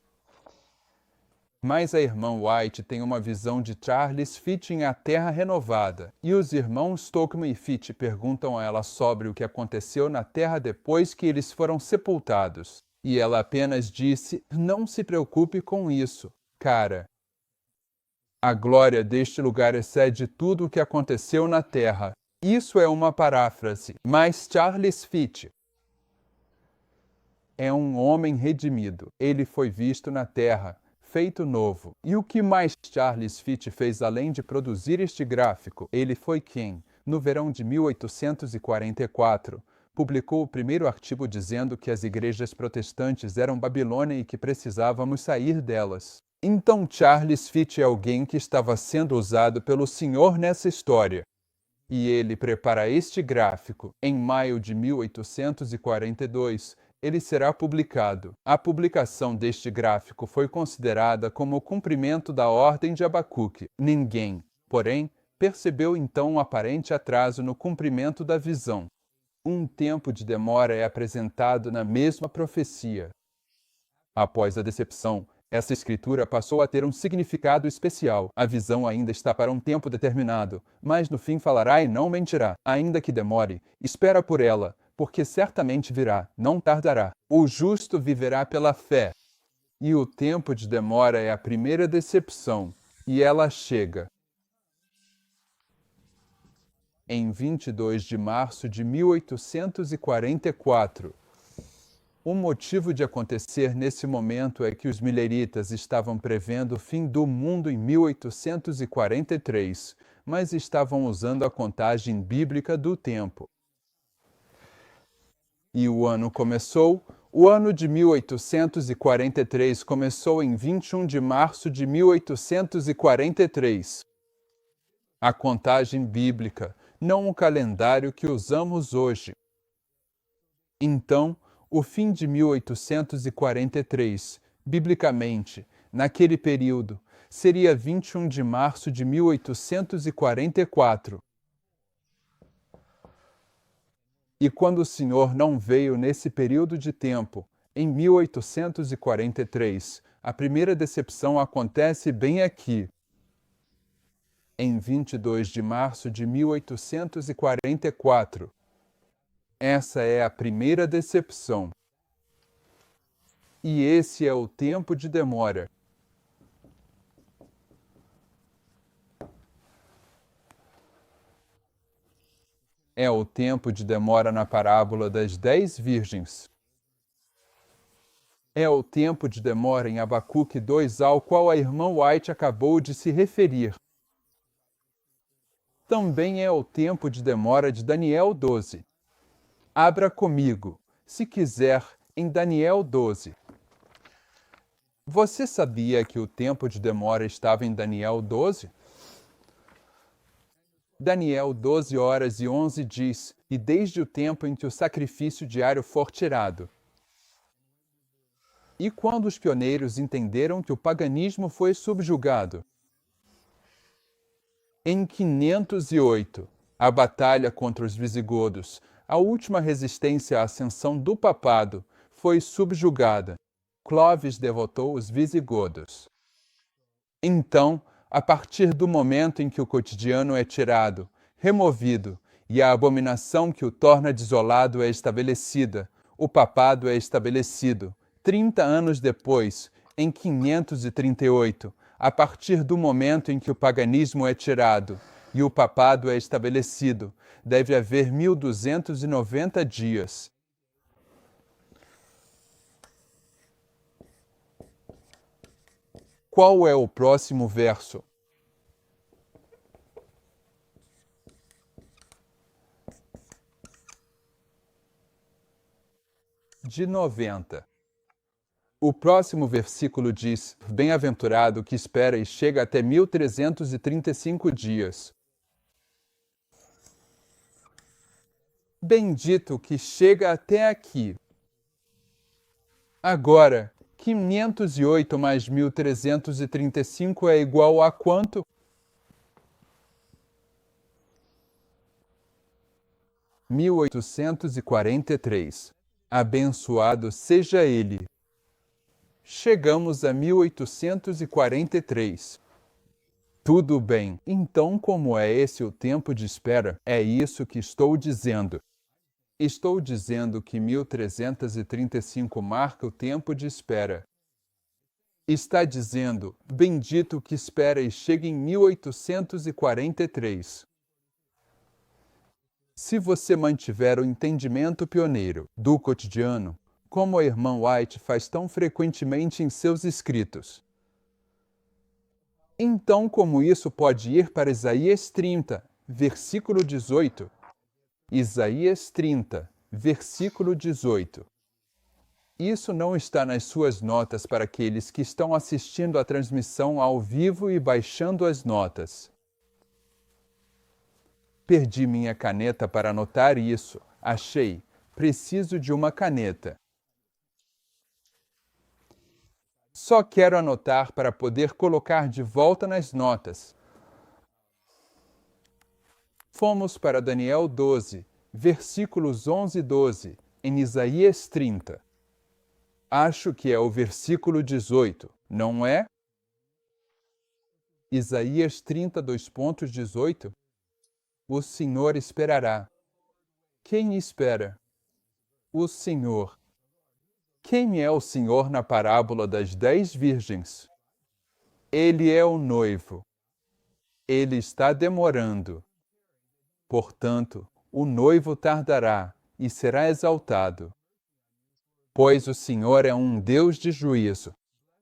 Mas a irmã White tem uma visão de Charles Fitch em A Terra Renovada, e os irmãos Stockman e Fitch perguntam a ela sobre o que aconteceu na Terra depois que eles foram sepultados. E ela apenas disse: "Não se preocupe com isso, cara. A glória deste lugar excede tudo o que aconteceu na Terra." Isso é uma paráfrase, mas Charles Fitch é um homem redimido. Ele foi visto na Terra, feito novo. E o que mais Charles Fitch fez além de produzir este gráfico? Ele foi quem, no verão de 1844, publicou o primeiro artigo dizendo que as igrejas protestantes eram Babilônia e que precisávamos sair delas. Então Charles Fitch é alguém que estava sendo usado pelo Senhor nessa história. E ele prepara este gráfico. Em maio de 1842, ele será publicado. A publicação deste gráfico foi considerada como o cumprimento da ordem de Abacuque. Ninguém, porém, percebeu então um aparente atraso no cumprimento da visão. Um tempo de demora é apresentado na mesma profecia. Após a decepção, essa escritura passou a ter um significado especial. A visão ainda está para um tempo determinado, mas no fim falará e não mentirá. Ainda que demore, espera por ela, porque certamente virá, não tardará. O justo viverá pela fé. E o tempo de demora é a primeira decepção, e ela chega. Em 22 de março de 1844. O motivo de acontecer nesse momento é que os mileritas estavam prevendo o fim do mundo em 1843, mas estavam usando a contagem bíblica do tempo. E o ano começou. O ano de 1843 começou em 21 de março de 1843. A contagem bíblica, não o calendário que usamos hoje. Então, o fim de 1843, biblicamente, naquele período, seria 21 de março de 1844. E quando o Senhor não veio nesse período de tempo, em 1843, a primeira decepção acontece bem aqui. Em 22 de março de 1844. Essa é a primeira decepção. E esse é o tempo de demora. É o tempo de demora na parábola das 10 virgens. É o tempo de demora em Abacuque 2, ao qual a irmã White acabou de se referir. Também é o tempo de demora de Daniel 12. Abra comigo, se quiser, em Daniel 12. Você sabia que o tempo de demora estava em Daniel 12? Daniel 12 horas e 11 diz: "E desde o tempo em que o sacrifício diário for tirado." E quando os pioneiros entenderam que o paganismo foi subjugado? Em 508, a batalha contra os visigodos, a última resistência à ascensão do papado, foi subjugada. Clovis derrotou os visigodos. Então, a partir do momento em que o cotidiano é tirado, removido, e a abominação que o torna desolado é estabelecida, o papado é estabelecido. 30 anos depois, em 538, a partir do momento em que o paganismo é tirado e o papado é estabelecido, deve haver 1290 dias. Qual é o próximo verso? de 90. O próximo versículo diz: Bem-aventurado que espera e chega até 1335 dias. Bendito que chega até aqui. Agora, 508 mais 1335 é igual a quanto? 1843. Abençoado seja ele. Chegamos a 1843. Tudo bem, então como é esse o tempo de espera? É isso que estou dizendo. Estou dizendo que 1335 marca o tempo de espera. Está dizendo, bendito que espera e chega em 1843. Se você mantiver o entendimento pioneiro do cotidiano, como a irmã White faz tão frequentemente em seus escritos, então como isso pode ir para Isaías 30, versículo 18? Isaías 30, versículo 18. Isso não está nas suas notas para aqueles que estão assistindo a transmissão ao vivo e baixando as notas. Perdi minha caneta para anotar isso. Achei. Preciso de uma caneta. Só quero anotar para poder colocar de volta nas notas. Fomos para Daniel 12, versículos 11 e 12, em Isaías 30. Acho que é o versículo 18, não é? Isaías 30, 2.18. O Senhor esperará. Quem espera? O Senhor. Quem é o Senhor na parábola das 10 virgens? Ele é o noivo. Ele está demorando. Portanto, o noivo tardará e será exaltado. Pois o Senhor é um Deus de juízo.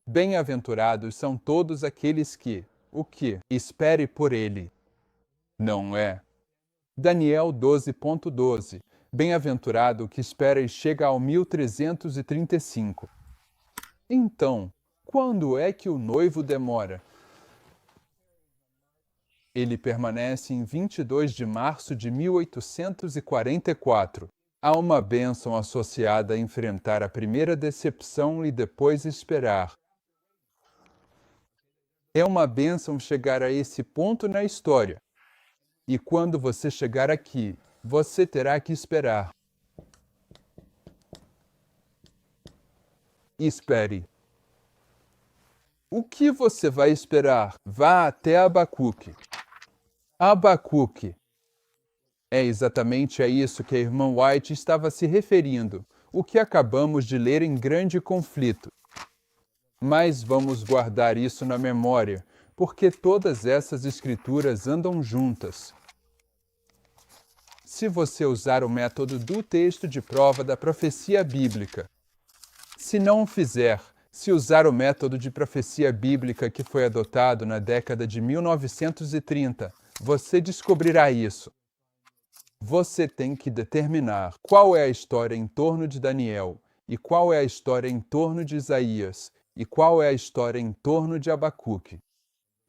Bem-aventurados são todos aqueles que, o que? Espere por ele. Não é? Daniel 12.12. Bem-aventurado que espera e chega ao 1335. Então, quando é que o noivo demora? Ele permanece em 22 de março de 1844. Há uma bênção associada a enfrentar a primeira decepção e depois esperar. É uma bênção chegar a esse ponto na história. E quando você chegar aqui, você terá que esperar. Espere. O que você vai esperar? Vá até Abacuque. Abacuque. É exatamente a isso que a irmã White estava se referindo, o que acabamos de ler em grande conflito. Mas vamos guardar isso na memória, porque todas essas escrituras andam juntas. Se você usar o método do texto de prova da profecia bíblica, se não o fizer, se usar o método de profecia bíblica que foi adotado na década de 1930, você descobrirá isso. Você tem que determinar qual é a história em torno de Daniel, e qual é a história em torno de Isaías, e qual é a história em torno de Abacuque.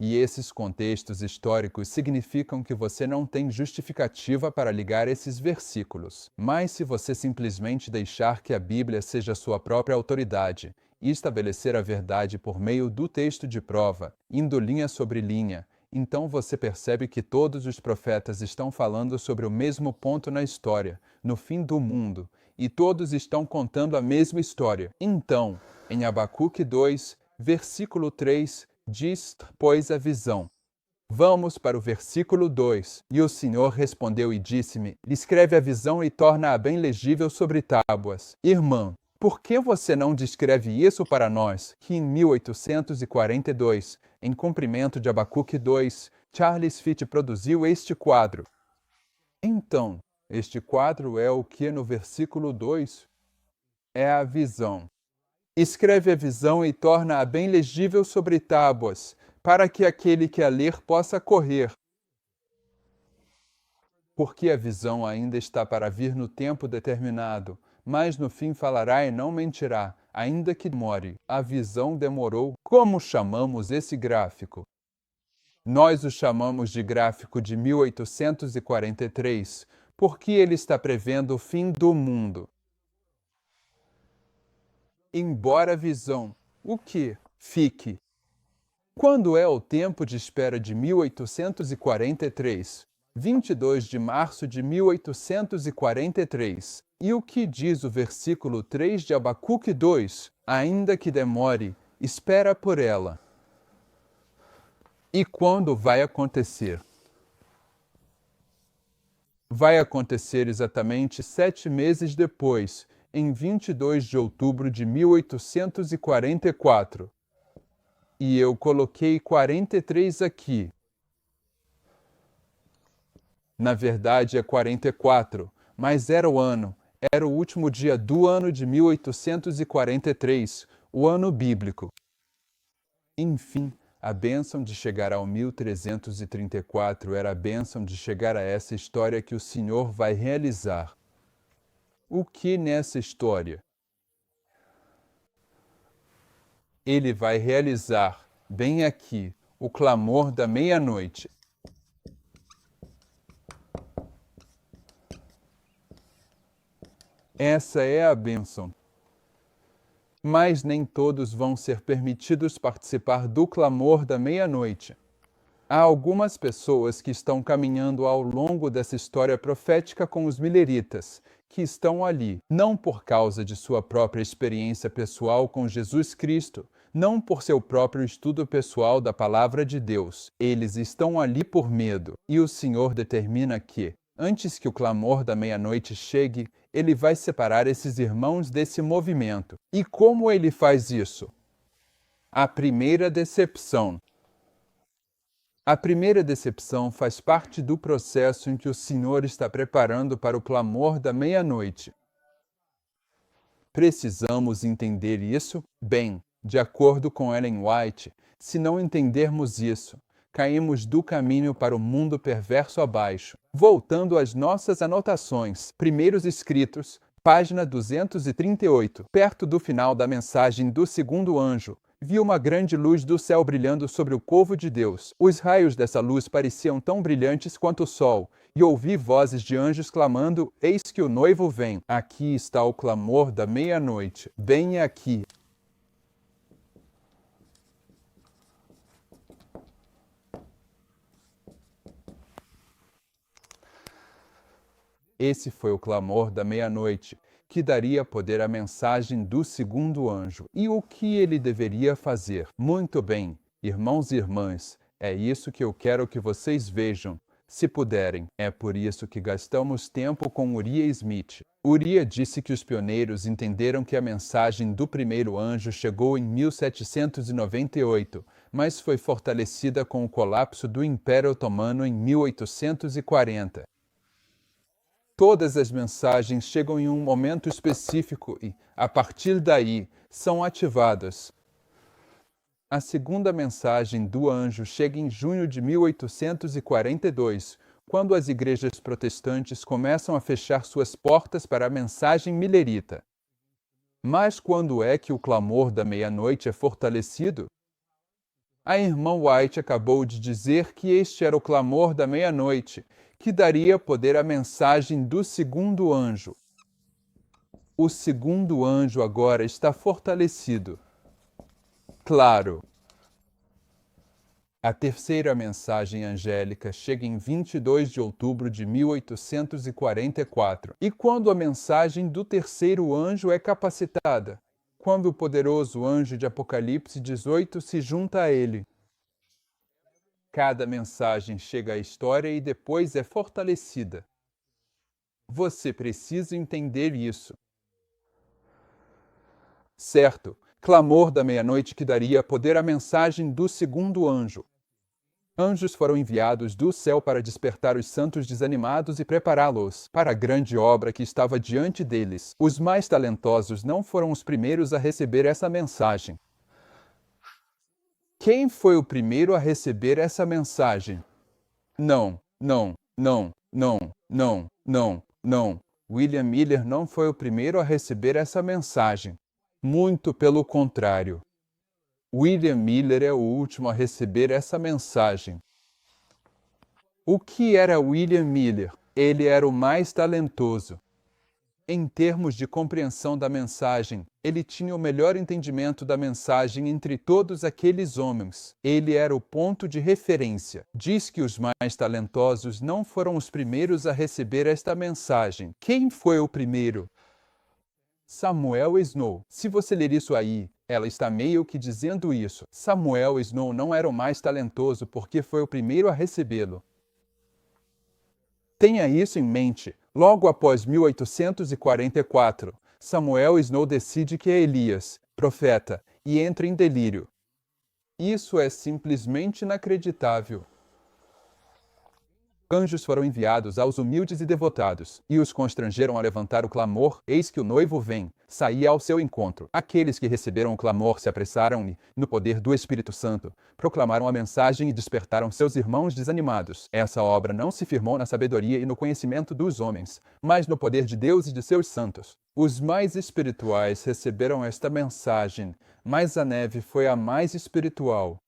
E esses contextos históricos significam que você não tem justificativa para ligar esses versículos. Mas se você simplesmente deixar que a Bíblia seja sua própria autoridade e estabelecer a verdade por meio do texto de prova, indo linha sobre linha, então você percebe que todos os profetas estão falando sobre o mesmo ponto na história, no fim do mundo, e todos estão contando a mesma história. Então, em Abacuque 2, versículo 3, diz, pois, a visão. Vamos para o versículo 2. E o Senhor respondeu e disse-me, escreve a visão e torna-a bem legível sobre tábuas. Irmã, por que você não descreve isso para nós, que em 1842, em cumprimento de Abacuque 2, Charles Fitt produziu este quadro? Então, este quadro é o que no versículo 2? É a visão. Escreve a visão e torna-a bem legível sobre tábuas, para que aquele que a ler possa correr. Porque a visão ainda está para vir no tempo determinado, mas no fim falará e não mentirá, ainda que demore. A visão demorou. Como chamamos esse gráfico? Nós o chamamos de gráfico de 1843, porque ele está prevendo o fim do mundo. Embora a visão, o que? Fique. Quando é o tempo de espera de 1843? 22 de março de 1843. E o que diz o versículo 3 de Abacuque 2? Ainda que demore, espera por ela. E quando vai acontecer? Vai acontecer exatamente 7 meses depois, em 22 de outubro de 1844. E eu coloquei 43 aqui. Na verdade é 44, mas era o ano. Era o último dia do ano de 1843, o ano bíblico. Enfim, a bênção de chegar ao 1334 era a bênção de chegar a essa história que o Senhor vai realizar. O que nessa história? Ele vai realizar, bem aqui, o clamor da meia-noite. Essa é a bênção. Mas nem todos vão ser permitidos participar do clamor da meia-noite. Há algumas pessoas que estão caminhando ao longo dessa história profética com os mileritas, que estão ali, não por causa de sua própria experiência pessoal com Jesus Cristo, não por seu próprio estudo pessoal da palavra de Deus. Eles estão ali por medo, e o Senhor determina que, antes que o clamor da meia-noite chegue, ele vai separar esses irmãos desse movimento. E como ele faz isso? A primeira decepção. A primeira decepção faz parte do processo em que o Senhor está preparando para o clamor da meia-noite. Precisamos entender isso? Bem, de acordo com Ellen White, se não entendermos isso, caímos do caminho para o mundo perverso abaixo. Voltando às nossas anotações, primeiros escritos, página 238, perto do final da mensagem do segundo anjo, vi uma grande luz do céu brilhando sobre o povo de Deus. Os raios dessa luz pareciam tão brilhantes quanto o sol, e ouvi vozes de anjos clamando: Eis que o noivo vem. Aqui está o clamor da meia-noite. Bem aqui. Esse foi o clamor da meia-noite, que daria poder à mensagem do segundo anjo. E o que ele deveria fazer? Muito bem, irmãos e irmãs, é isso que eu quero que vocês vejam, se puderem. É por isso que gastamos tempo com Uriah Smith. Uriah disse que os pioneiros entenderam que a mensagem do primeiro anjo chegou em 1798, mas foi fortalecida com o colapso do Império Otomano em 1840. Todas as mensagens chegam em um momento específico e, a partir daí, são ativadas. A segunda mensagem do anjo chega em junho de 1842, quando as igrejas protestantes começam a fechar suas portas para a mensagem milerita. Mas quando é que o clamor da meia-noite é fortalecido? A irmã White acabou de dizer que este era o clamor da meia-noite, que daria poder à mensagem do segundo anjo. O segundo anjo agora está fortalecido. Claro. A terceira mensagem angélica chega em 22 de outubro de 1844. E quando a mensagem do terceiro anjo é capacitada? Quando o poderoso anjo de Apocalipse 18 se junta a ele. Cada mensagem chega à história e depois é fortalecida. Você precisa entender isso. Certo, clamor da meia-noite que daria poder à mensagem do segundo anjo. Anjos foram enviados do céu para despertar os santos desanimados e prepará-los para a grande obra que estava diante deles. Os mais talentosos não foram os primeiros a receber essa mensagem. Quem foi o primeiro a receber essa mensagem? Não, não, não, não, não, não, não. William Miller não foi o primeiro a receber essa mensagem. Muito pelo contrário. William Miller é o último a receber essa mensagem. O que era William Miller? Ele era o mais talentoso. Em termos de compreensão da mensagem, ele tinha o melhor entendimento da mensagem entre todos aqueles homens. Ele era o ponto de referência. Diz que os mais talentosos não foram os primeiros a receber esta mensagem. Quem foi o primeiro? Samuel Snow. Se você ler isso aí, ela está meio que dizendo isso. Samuel Snow não era o mais talentoso porque foi o primeiro a recebê-lo. Tenha isso em mente. Logo após 1844, Samuel Snow decide que é Elias, profeta, e entra em delírio. Isso é simplesmente inacreditável. Anjos foram enviados aos humildes e devotados, e os constrangeram a levantar o clamor: eis que o noivo vem, saía ao seu encontro. Aqueles que receberam o clamor se apressaram e, no poder do Espírito Santo, proclamaram a mensagem e despertaram seus irmãos desanimados. Essa obra não se firmou na sabedoria e no conhecimento dos homens, mas no poder de Deus e de seus santos. Os mais espirituais receberam esta mensagem, mas a neve foi a mais espiritual.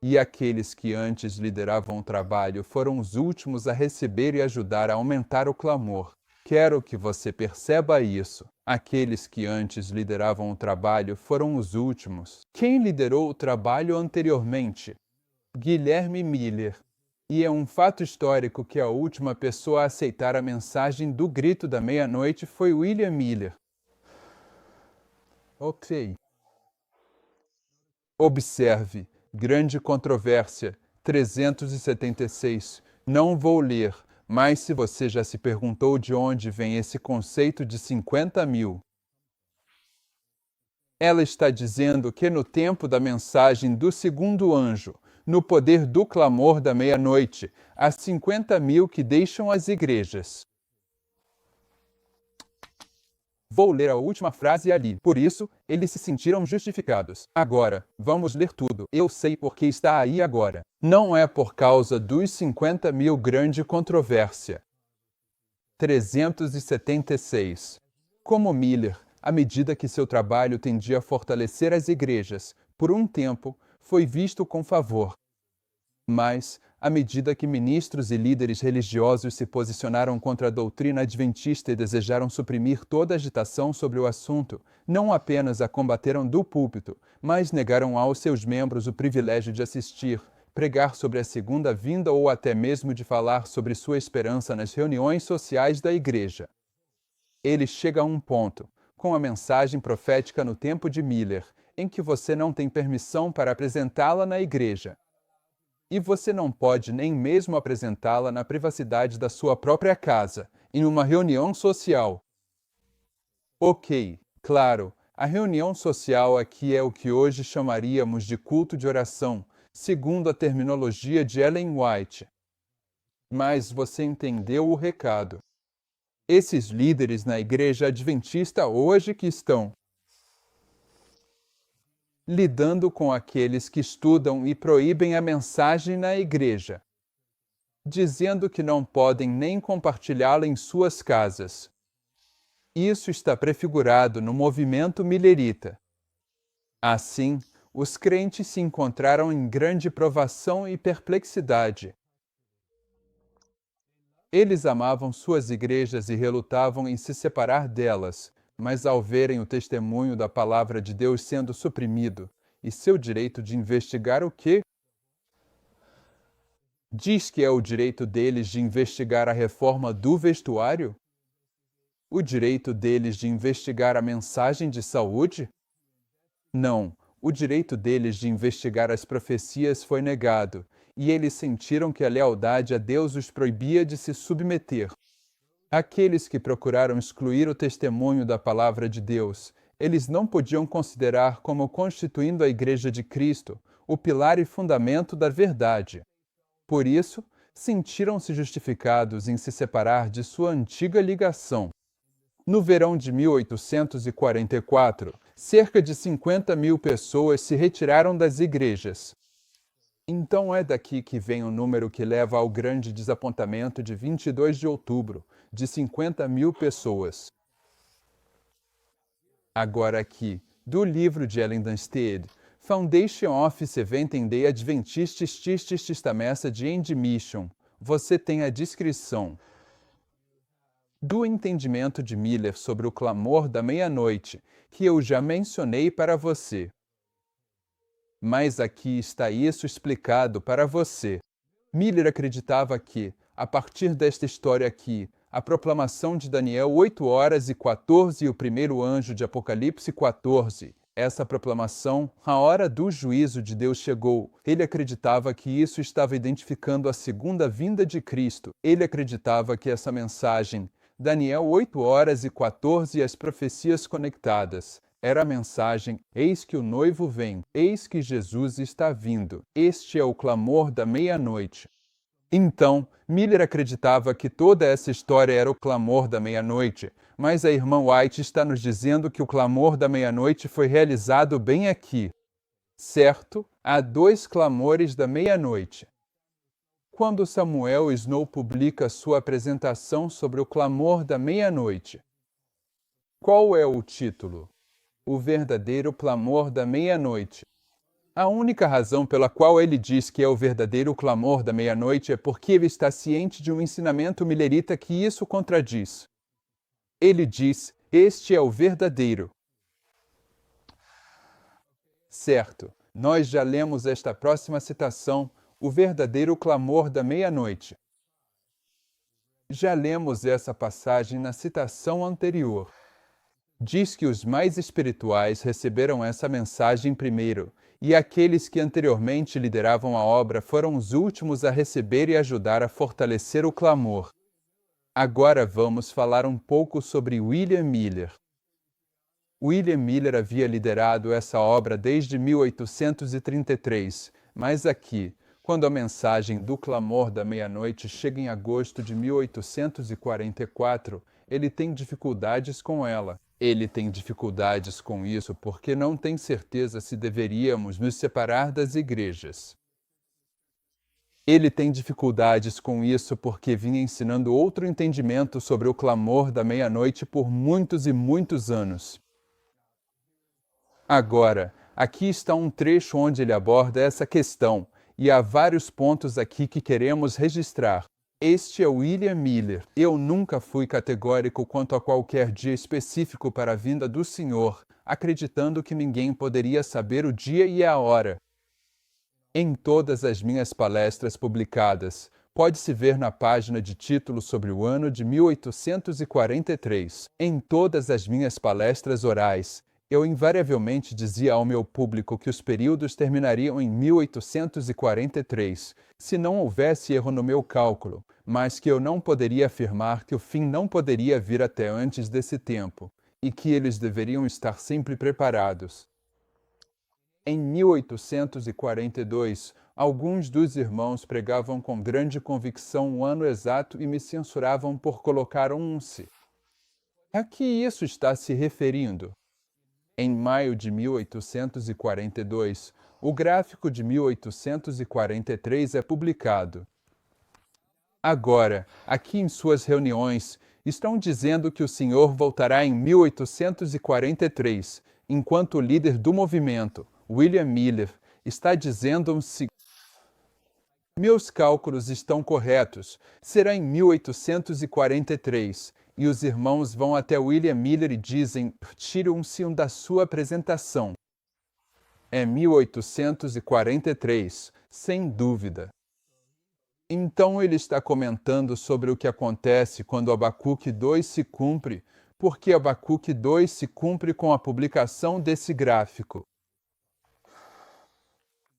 E aqueles que antes lideravam o trabalho foram os últimos a receber e ajudar a aumentar o clamor. Quero que você perceba isso. Aqueles que antes lideravam o trabalho foram os últimos. Quem liderou o trabalho anteriormente? Guilherme Miller. E é um fato histórico que a última pessoa a aceitar a mensagem do grito da meia-noite foi William Miller. Ok. Observe. Grande controvérsia, 376. Não vou ler, mas se você já se perguntou de onde vem esse conceito de 50.000, ela está dizendo que no tempo da mensagem do segundo anjo, no poder do clamor da meia-noite, há 50.000 que deixam as igrejas. Vou ler a última frase ali. Por isso, eles se sentiram justificados. Agora, vamos ler tudo. Eu sei porque está aí agora. Não é por causa dos 50.000 grande controvérsia. 376. Como Miller, à medida que seu trabalho tendia a fortalecer as igrejas, por um tempo, foi visto com favor. Mas, à medida que ministros e líderes religiosos se posicionaram contra a doutrina adventista e desejaram suprimir toda agitação sobre o assunto, não apenas a combateram do púlpito, mas negaram aos seus membros o privilégio de assistir, pregar sobre a segunda vinda ou até mesmo de falar sobre sua esperança nas reuniões sociais da igreja. Ele chega a um ponto, com a mensagem profética no tempo de Miller, em que você não tem permissão para apresentá-la na igreja. E você não pode nem mesmo apresentá-la na privacidade da sua própria casa, em uma reunião social. Ok, claro, a reunião social aqui é o que hoje chamaríamos de culto de oração, segundo a terminologia de Ellen White. Mas você entendeu o recado. Esses líderes na igreja adventista hoje que estão lidando com aqueles que estudam e proíbem a mensagem na igreja, dizendo que não podem nem compartilhá-la em suas casas. Isso está prefigurado no movimento millerita. Assim, os crentes se encontraram em grande provação e perplexidade. Eles amavam suas igrejas e relutavam em se separar delas, mas ao verem o testemunho da palavra de Deus sendo suprimido, e seu direito de investigar o quê? Diz que é o direito deles de investigar a reforma do vestuário? O direito deles de investigar a mensagem de saúde? Não, o direito deles de investigar as profecias foi negado, e eles sentiram que a lealdade a Deus os proibia de se submeter. Aqueles que procuraram excluir o testemunho da palavra de Deus, eles não podiam considerar como constituindo a Igreja de Cristo o pilar e fundamento da verdade. Por isso, sentiram-se justificados em se separar de sua antiga ligação. No verão de 1844, cerca de 50.000 pessoas se retiraram das igrejas. Então é daqui que vem o número que leva ao grande desapontamento de 22 de outubro, de 50.000 pessoas. Agora aqui, do livro de Ellen Dunstedt's Foundation of Seventh-day Adventist Message and Mission, você tem a descrição do entendimento de Miller sobre o clamor da meia-noite, que eu já mencionei para você. Mas aqui está isso explicado para você. Miller acreditava que, a partir desta história aqui, a proclamação de Daniel 8h14 e o primeiro anjo de Apocalipse 14, essa proclamação, a hora do juízo de Deus chegou. Ele acreditava que isso estava identificando a segunda vinda de Cristo. Ele acreditava que essa mensagem, Daniel 8h14 e as profecias conectadas, era a mensagem: eis que o noivo vem, eis que Jesus está vindo. Este é o clamor da meia-noite. Então, Miller acreditava que toda essa história era o clamor da meia-noite, mas a irmã White está nos dizendo que o clamor da meia-noite foi realizado bem aqui. Certo? Há 2 clamores da meia-noite. Quando Samuel Snow publica sua apresentação sobre o clamor da meia-noite, qual é o título? O verdadeiro clamor da meia-noite. A única razão pela qual ele diz que é o verdadeiro clamor da meia-noite é porque ele está ciente de um ensinamento millerita que isso contradiz. Ele diz: este é o verdadeiro. Certo, nós já lemos esta próxima citação, o verdadeiro clamor da meia-noite. Já lemos essa passagem na citação anterior. Diz que os mais espirituais receberam essa mensagem primeiro, e aqueles que anteriormente lideravam a obra foram os últimos a receber e ajudar a fortalecer o clamor. Agora vamos falar um pouco sobre William Miller. William Miller havia liderado essa obra desde 1833, mas aqui, quando a mensagem do clamor da meia-noite chega em agosto de 1844, ele tem dificuldades com ela. Ele tem dificuldades com isso porque não tem certeza se deveríamos nos separar das igrejas. Ele tem dificuldades com isso porque vinha ensinando outro entendimento sobre o clamor da meia-noite por muitos e muitos anos. Agora, aqui está um trecho onde ele aborda essa questão, e há vários pontos aqui que queremos registrar. Este é William Miller. Eu nunca fui categórico quanto a qualquer dia específico para a vinda do Senhor, acreditando que ninguém poderia saber o dia e a hora. Em todas as minhas palestras publicadas, pode-se ver na página de título sobre o ano de 1843. Em todas as minhas palestras orais, eu invariavelmente dizia ao meu público que os períodos terminariam em 1843, se não houvesse erro no meu cálculo, mas que eu não poderia afirmar que o fim não poderia vir até antes desse tempo, e que eles deveriam estar sempre preparados. Em 1842, alguns dos irmãos pregavam com grande convicção o ano exato e me censuravam por colocar um "se". A que isso está se referindo? Em maio de 1842, o gráfico de 1843 é publicado. Agora, aqui em suas reuniões, estão dizendo que o Senhor voltará em 1843, enquanto o líder do movimento, William Miller, está dizendo meus cálculos estão corretos, será em 1843, e os irmãos vão até William Miller e dizem: tire um sim da sua apresentação. É 1843, sem dúvida. Então ele está comentando sobre o que acontece quando Abacuque 2 se cumpre, porque Abacuque 2 se cumpre com a publicação desse gráfico.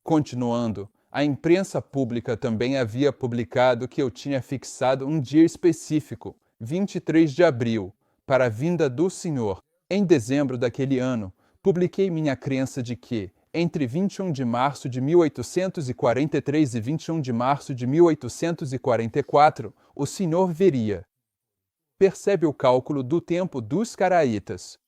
Continuando, a imprensa pública também havia publicado que eu tinha fixado um dia específico, 23 de abril, para a vinda do Senhor. Em dezembro daquele ano, publiquei minha crença de que, entre 21 de março de 1843 e 21 de março de 1844, o Senhor viria. Percebe o cálculo do tempo dos caraítas.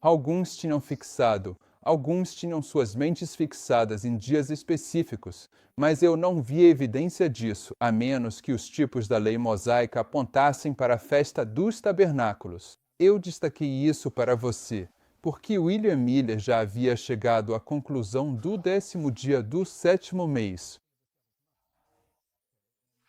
Alguns tinham fixado Alguns tinham suas mentes fixadas em dias específicos, mas eu não vi evidência disso, a menos que os tipos da lei mosaica apontassem para a festa dos tabernáculos. Eu destaquei isso para você, porque William Miller já havia chegado à conclusão do 10º dia do 7º mês.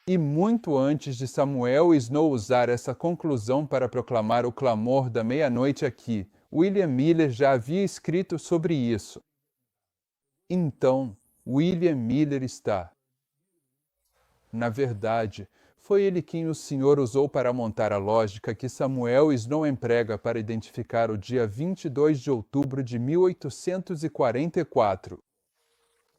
E muito antes de Samuel Snow usar essa conclusão para proclamar o clamor da meia-noite aqui, William Miller já havia escrito sobre isso. Então, William Miller está. Na verdade, foi ele quem o Senhor usou para montar a lógica que Samuel Snow emprega para identificar o dia 22 de outubro de 1844.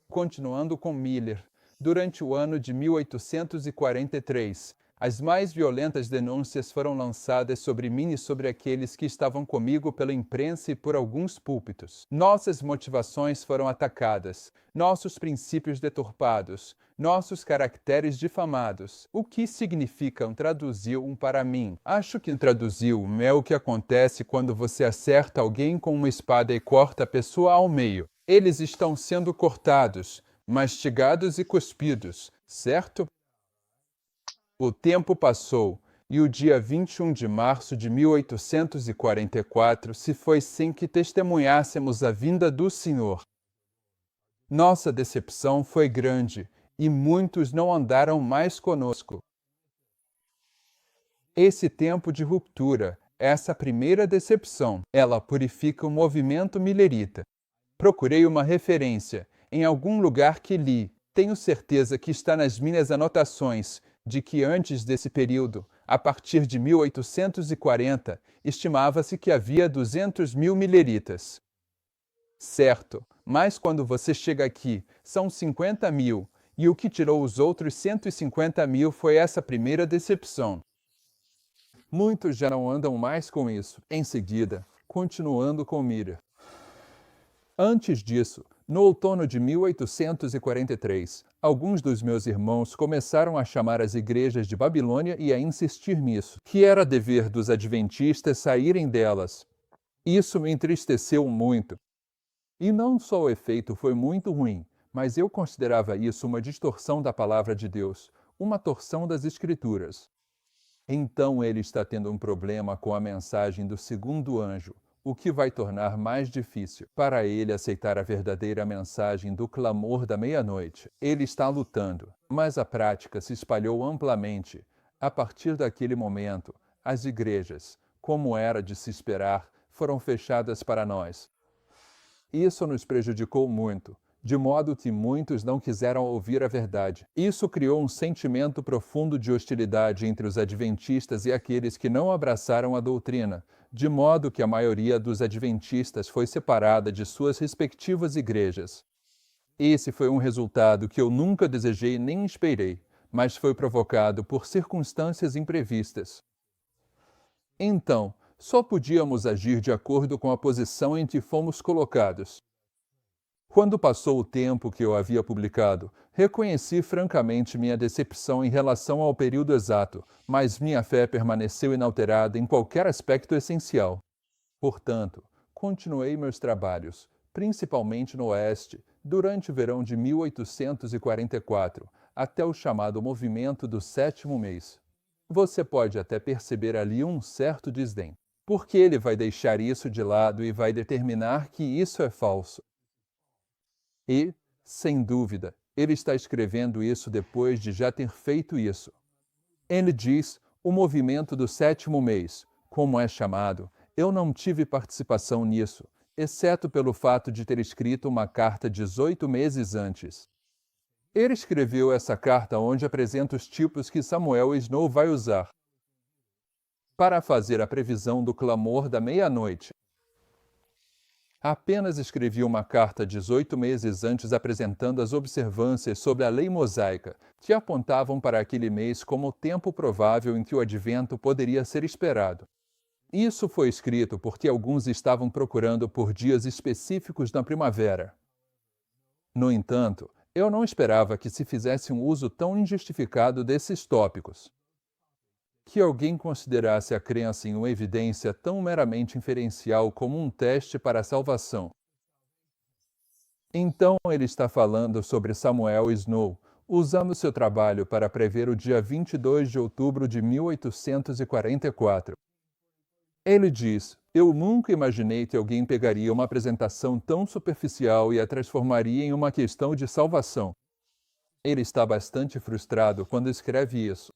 Continuando com Miller, durante o ano de 1843, as mais violentas denúncias foram lançadas sobre mim e sobre aqueles que estavam comigo pela imprensa e por alguns púlpitos. Nossas motivações foram atacadas, nossos princípios deturpados, nossos caracteres difamados. O que significa traduziu para mim? Acho que traduziu é o que acontece quando você acerta alguém com uma espada e corta a pessoa ao meio. Eles estão sendo cortados, mastigados e cuspidos, certo? O tempo passou, e o dia 21 de março de 1844 se foi sem que testemunhássemos a vinda do Senhor. Nossa decepção foi grande, e muitos não andaram mais conosco. Esse tempo de ruptura, essa primeira decepção, ela purifica o movimento millerita. Procurei uma referência, em algum lugar que li, tenho certeza que está nas minhas anotações, de que antes desse período, a partir de 1840, estimava-se que havia 200.000 milleritas. Certo, mas quando você chega aqui, são 50.000, e o que tirou os outros 150.000 foi essa primeira decepção. Muitos já não andam mais com isso. Em seguida, continuando com Miller. Antes disso, no outono de 1843, alguns dos meus irmãos começaram a chamar as igrejas de Babilônia e a insistir nisso, que era dever dos adventistas saírem delas. Isso me entristeceu muito. E não só o efeito foi muito ruim, mas eu considerava isso uma distorção da palavra de Deus, uma torção das Escrituras. Então ele está tendo um problema com a mensagem do segundo anjo, o que vai tornar mais difícil para ele aceitar a verdadeira mensagem do clamor da meia-noite. Ele está lutando, mas a prática se espalhou amplamente. A partir daquele momento, as igrejas, como era de se esperar, foram fechadas para nós. Isso nos prejudicou muito, de modo que muitos não quiseram ouvir a verdade. Isso criou um sentimento profundo de hostilidade entre os adventistas e aqueles que não abraçaram a doutrina, de modo que a maioria dos adventistas foi separada de suas respectivas igrejas. Esse foi um resultado que eu nunca desejei nem esperei, mas foi provocado por circunstâncias imprevistas. Então, só podíamos agir de acordo com a posição em que fomos colocados. Quando passou o tempo que eu havia publicado, reconheci francamente minha decepção em relação ao período exato, mas minha fé permaneceu inalterada em qualquer aspecto essencial. Portanto, continuei meus trabalhos, principalmente no Oeste, durante o verão de 1844, até o chamado movimento do 7º mês. Você pode até perceber ali um certo desdém, porque ele vai deixar isso de lado e vai determinar que isso é falso. E, sem dúvida, ele está escrevendo isso depois de já ter feito isso. Ele diz, o movimento do 7º mês, como é chamado, eu não tive participação nisso, exceto pelo fato de ter escrito uma carta 18 meses antes. Ele escreveu essa carta onde apresenta os tipos que Samuel Snow vai usar para fazer a previsão do clamor da meia-noite. Apenas escrevi uma carta 18 meses antes apresentando as observâncias sobre a lei mosaica, que apontavam para aquele mês como o tempo provável em que o advento poderia ser esperado. Isso foi escrito porque alguns estavam procurando por dias específicos na primavera. No entanto, eu não esperava que se fizesse um uso tão injustificado desses tópicos. Que alguém considerasse a crença em uma evidência tão meramente inferencial como um teste para a salvação. Então ele está falando sobre Samuel Snow, usando seu trabalho para prever o dia 22 de outubro de 1844. Ele diz: "Eu nunca imaginei que alguém pegaria uma apresentação tão superficial e a transformaria em uma questão de salvação." Ele está bastante frustrado quando escreve isso.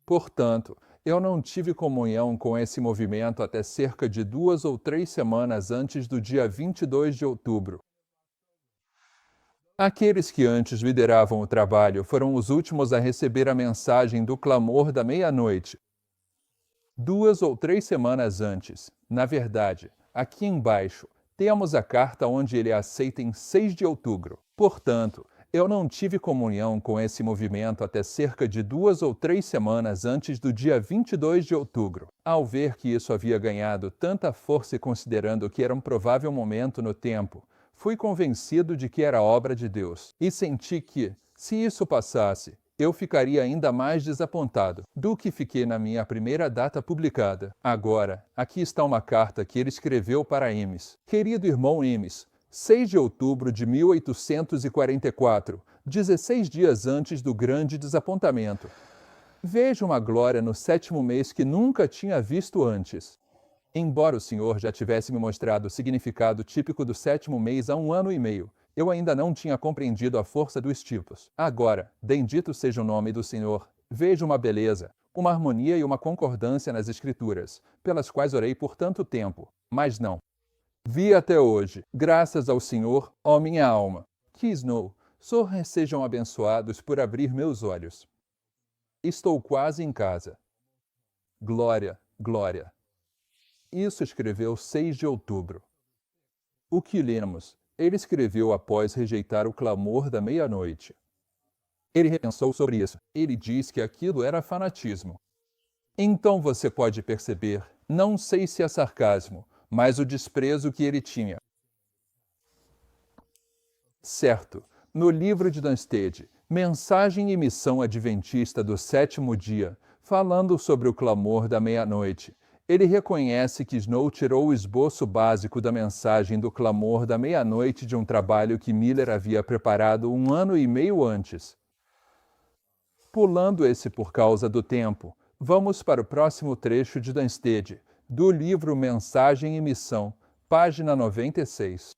Portanto, eu não tive comunhão com esse movimento até cerca de 2 ou 3 semanas antes do dia 22 de outubro. Aqueles que antes lideravam o trabalho foram os últimos a receber a mensagem do clamor da meia-noite. 2 ou 3 semanas antes, na verdade, aqui embaixo, temos a carta onde ele aceita em 6 de outubro. Portanto, eu não tive comunhão com esse movimento até cerca de 2 ou 3 semanas antes do dia 22 de outubro. Ao ver que isso havia ganhado tanta força e considerando que era um provável momento no tempo, fui convencido de que era obra de Deus. E senti que, se isso passasse, eu ficaria ainda mais desapontado do que fiquei na minha primeira data publicada. Agora, aqui está uma carta que ele escreveu para Imes. Querido irmão Imes, 6 de outubro de 1844, 16 dias antes do grande desapontamento. Vejo uma glória no 7º mês que nunca tinha visto antes. Embora o Senhor já tivesse me mostrado o significado típico do 7º mês há 1 ano e meio, eu ainda não tinha compreendido a força dos tipos. Agora, bendito seja o nome do Senhor, vejo uma beleza, uma harmonia e uma concordância nas Escrituras, pelas quais orei por tanto tempo, mas não. Vi até hoje, graças ao Senhor, ó minha alma. Que Snow, sejam abençoados por abrir meus olhos. Estou quase em casa. Glória, glória. Isso escreveu 6 de outubro. O que lemos, ele escreveu após rejeitar o clamor da meia-noite. Ele repensou sobre isso. Ele diz que aquilo era fanatismo. Então você pode perceber, não sei se é sarcasmo, mas o desprezo que ele tinha. Certo, no livro de Dunsted, Mensagem e Missão Adventista do 7º Dia, falando sobre o clamor da meia-noite, ele reconhece que Snow tirou o esboço básico da mensagem do clamor da meia-noite de um trabalho que Miller havia preparado 1 ano e meio antes. Pulando esse por causa do tempo, vamos para o próximo trecho de Dunsted, do livro Mensagem e Missão, página 96.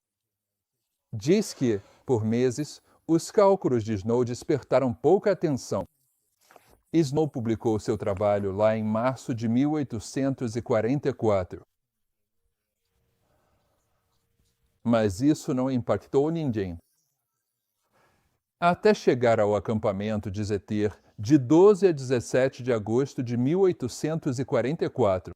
Diz que, por meses, os cálculos de Snow despertaram pouca atenção. Snow publicou seu trabalho lá em março de 1844. Mas isso não impactou ninguém. Até chegar ao acampamento de Zeter, de 12 a 17 de agosto de 1844.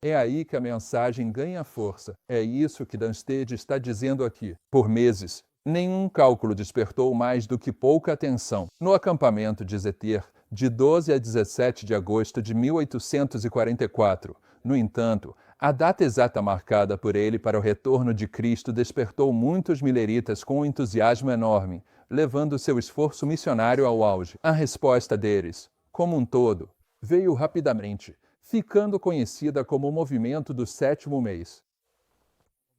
É aí que a mensagem ganha força. É isso que Dunsted está dizendo aqui. Por meses, nenhum cálculo despertou mais do que pouca atenção. No acampamento de Zeter, de 12 a 17 de agosto de 1844. No entanto, a data exata marcada por ele para o retorno de Cristo despertou muitos mileritas com um entusiasmo enorme, levando seu esforço missionário ao auge. A resposta deles, como um todo, veio rapidamente, ficando conhecida como o movimento do 7º mês.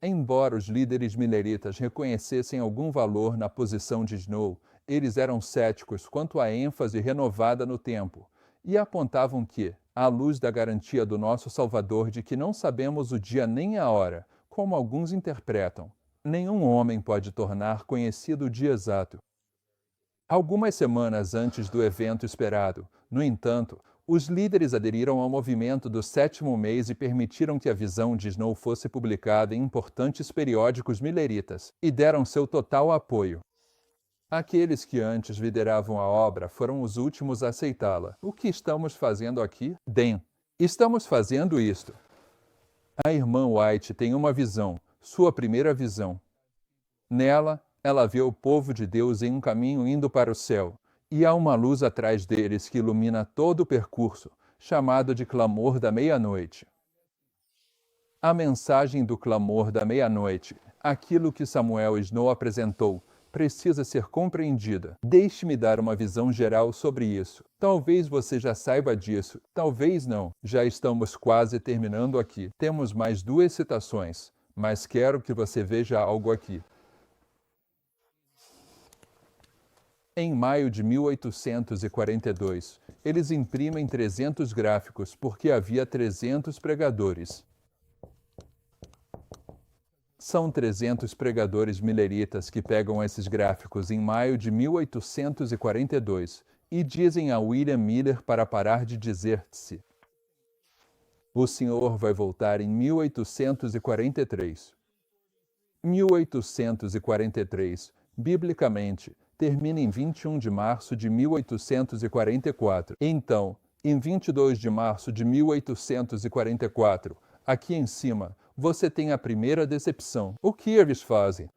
Embora os líderes mileritas reconhecessem algum valor na posição de Snow, eles eram céticos quanto à ênfase renovada no tempo e apontavam que, à luz da garantia do nosso Salvador de que não sabemos o dia nem a hora, como alguns interpretam, nenhum homem pode tornar conhecido o dia exato. Algumas semanas antes do evento esperado, no entanto, os líderes aderiram ao movimento do 7º mês e permitiram que a visão de Snow fosse publicada em importantes periódicos mileritas, e deram seu total apoio. Aqueles que antes lideravam a obra foram os últimos a aceitá-la. O que estamos fazendo aqui? Bem, estamos fazendo isto. A irmã White tem uma visão, sua primeira visão. Nela, ela vê o povo de Deus em um caminho indo para o céu, e há uma luz atrás deles que ilumina todo o percurso, chamado de clamor da meia-noite. A mensagem do clamor da meia-noite, aquilo que Samuel Snow apresentou, precisa ser compreendida. Deixe-me dar uma visão geral sobre isso. Talvez você já saiba disso, talvez não. Já estamos quase terminando aqui. Temos mais 2 citações. mas quero que você veja algo aqui. Em maio de 1842, eles imprimem 300 gráficos porque havia 300 pregadores. São 300 pregadores milleritas que pegam esses gráficos em maio de 1842 e dizem a William Miller para parar de dizer-se. O senhor vai voltar em 1843. 1843, biblicamente, termina em 21 de março de 1844. Então, em 22 de março de 1844, aqui em cima, você tem a primeira decepção. O que eles fazem?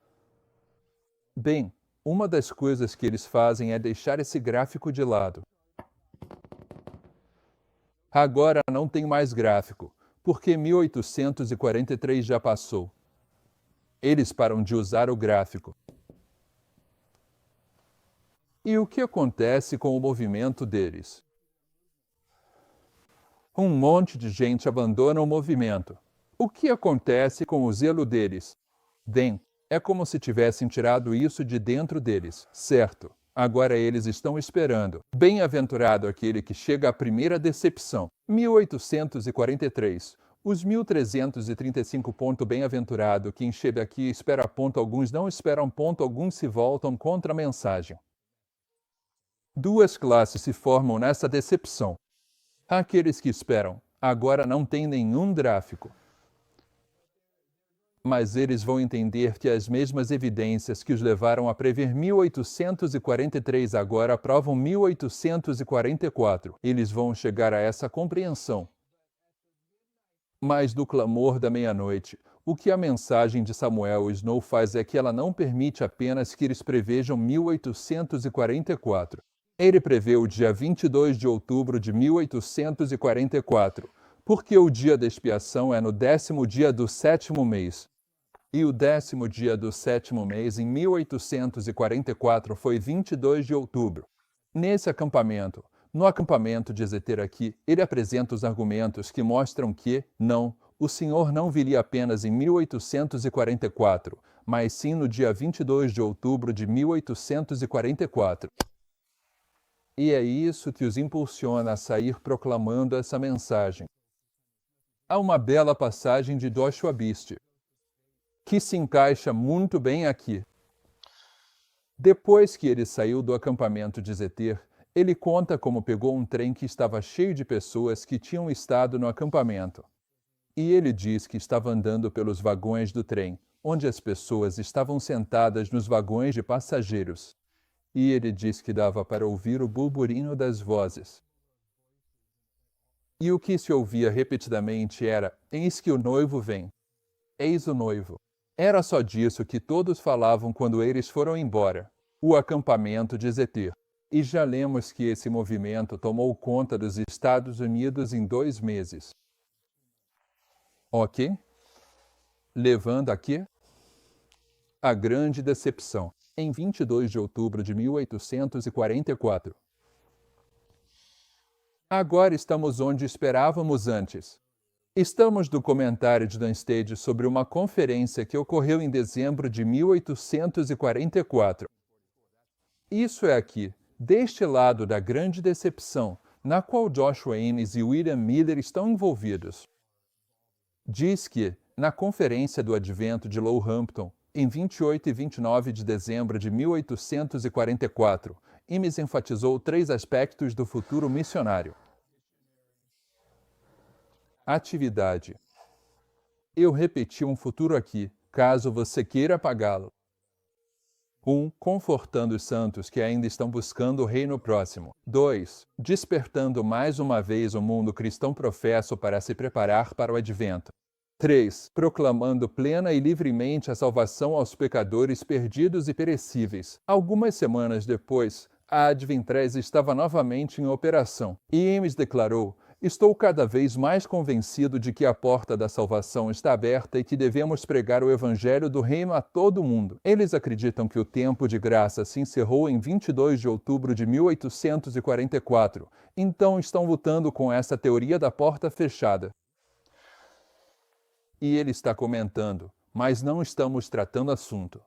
Bem, uma das coisas que eles fazem é deixar esse gráfico de lado. Agora não tem mais gráfico, porque 1843 já passou. Eles param de usar o gráfico. E o que acontece com o movimento deles? Um monte de gente abandona o movimento. O que acontece com o zelo deles? Bem, é como se tivessem tirado isso de dentro deles, certo? Agora eles estão esperando. Bem-aventurado aquele que chega à primeira decepção. 1843. Os 1335 bem-aventurado quem chega aqui espera ponto, alguns não esperam ponto, alguns se voltam contra a mensagem. Duas classes se formam nessa decepção. Aqueles que esperam. Agora não tem nenhum gráfico. Mas eles vão entender que as mesmas evidências que os levaram a prever 1843 agora aprovam 1844. Eles vão chegar a essa compreensão. Mas do clamor da meia-noite, o que a mensagem de Samuel Snow faz é que ela não permite apenas que eles prevejam 1844. Ele prevê o dia 22 de outubro de 1844, porque o dia da expiação é no 10º dia do 7º mês. E o 10º dia do 7º mês, em 1844, foi 22 de outubro. Nesse acampamento, no acampamento de Ezeter aqui, ele apresenta os argumentos que mostram que, não, o Senhor não viria apenas em 1844, mas sim no dia 22 de outubro de 1844. E é isso que os impulsiona a sair proclamando essa mensagem. Há uma bela passagem de Joshua Beast, que se encaixa muito bem aqui. Depois que ele saiu do acampamento de Ezeter, ele conta como pegou um trem que estava cheio de pessoas que tinham estado no acampamento. E ele diz que estava andando pelos vagões do trem, onde as pessoas estavam sentadas nos vagões de passageiros. E ele diz que dava para ouvir o burburinho das vozes. E o que se ouvia repetidamente era: eis que o noivo vem. Eis o noivo. Era só disso que todos falavam quando eles foram embora. O acampamento de Ezeter. E já lemos que esse movimento tomou conta dos Estados Unidos em 2 meses. Ok? Levando aqui a grande decepção, em 22 de outubro de 1844. Agora estamos onde esperávamos antes. Estamos no comentário de Dan Stage sobre uma conferência que ocorreu em dezembro de 1844. Isso é aqui, deste lado da grande decepção, na qual Joshua Ames e William Miller estão envolvidos. Diz que, na Conferência do Advento de Lowhampton, em 28 e 29 de dezembro de 1844, Ames enfatizou 3 aspectos do futuro missionário. Atividade. Eu repeti um futuro aqui, caso você queira apagá-lo. 1. Confortando os santos que ainda estão buscando o reino próximo. 2. Despertando mais uma vez o mundo cristão professo para se preparar para o advento. 3. Proclamando plena e livremente a salvação aos pecadores perdidos e perecíveis. Algumas semanas depois, a Adventrez estava novamente em operação, e Ames declarou: estou cada vez mais convencido de que a porta da salvação está aberta e que devemos pregar o evangelho do reino a todo mundo. Eles acreditam que o tempo de graça se encerrou em 22 de outubro de 1844, então estão lutando com essa teoria da porta fechada. E ele está comentando: mas não estamos tratando assunto.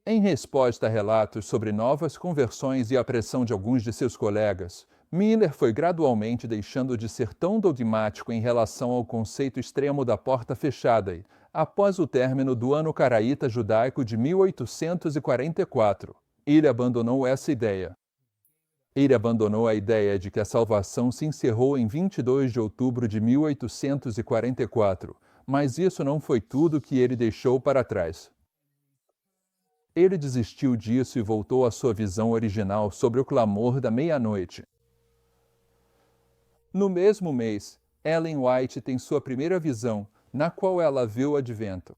Em resposta a relatos sobre novas conversões e a pressão de alguns de seus colegas, Miller foi gradualmente deixando de ser tão dogmático em relação ao conceito extremo da porta fechada após o término do Ano Caraíta Judaico de 1844. Ele abandonou essa ideia. Ele abandonou a ideia de que a salvação se encerrou em 22 de outubro de 1844, mas isso não foi tudo que ele deixou para trás. Ele desistiu disso e voltou à sua visão original sobre o clamor da meia-noite. No mesmo mês, Ellen White tem sua primeira visão, na qual ela vê o advento.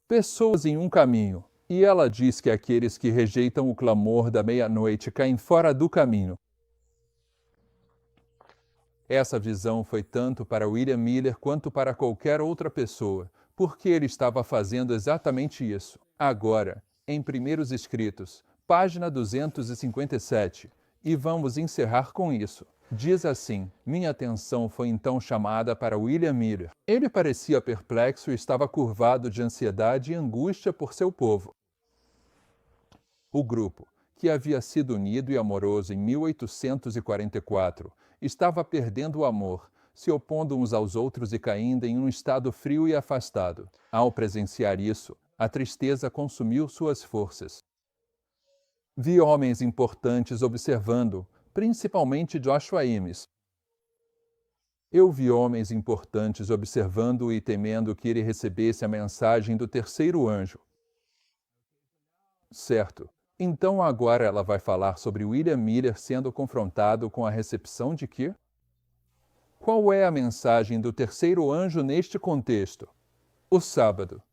Pessoas em um caminho, e ela diz que aqueles que rejeitam o clamor da meia-noite caem fora do caminho. Essa visão foi tanto para William Miller quanto para qualquer outra pessoa, porque ele estava fazendo exatamente isso. Agora, em Primeiros Escritos, página 257, e vamos encerrar com isso. Diz assim: minha atenção foi então chamada para William Miller. Ele parecia perplexo e estava curvado de ansiedade e angústia por seu povo. O grupo, que havia sido unido e amoroso em 1844, estava perdendo o amor, se opondo uns aos outros e caindo em um estado frio e afastado. Ao presenciar isso, a tristeza consumiu suas forças. Vi homens importantes observando, principalmente Joshua Ames. Eu vi homens importantes observando e temendo que ele recebesse a mensagem do terceiro anjo. Certo. Então agora ela vai falar sobre William Miller sendo confrontado com a recepção de quê? Qual é a mensagem do terceiro anjo neste contexto? O sábado.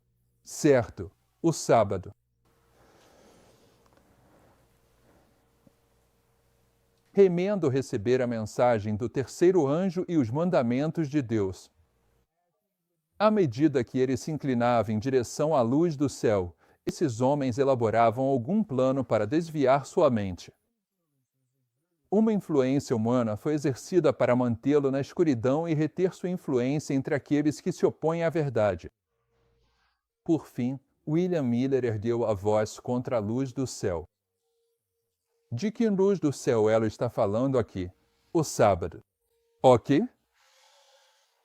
Certo, o sábado. Remendo receber a mensagem do terceiro anjo e os mandamentos de Deus. À medida que ele se inclinava em direção à luz do céu, esses homens elaboravam algum plano para desviar sua mente. Uma influência humana foi exercida para mantê-lo na escuridão e reter sua influência entre aqueles que se opõem à verdade. Por fim, William Miller ergueu a voz contra a luz do céu. De que luz do céu ela está falando aqui? O sábado. Ok?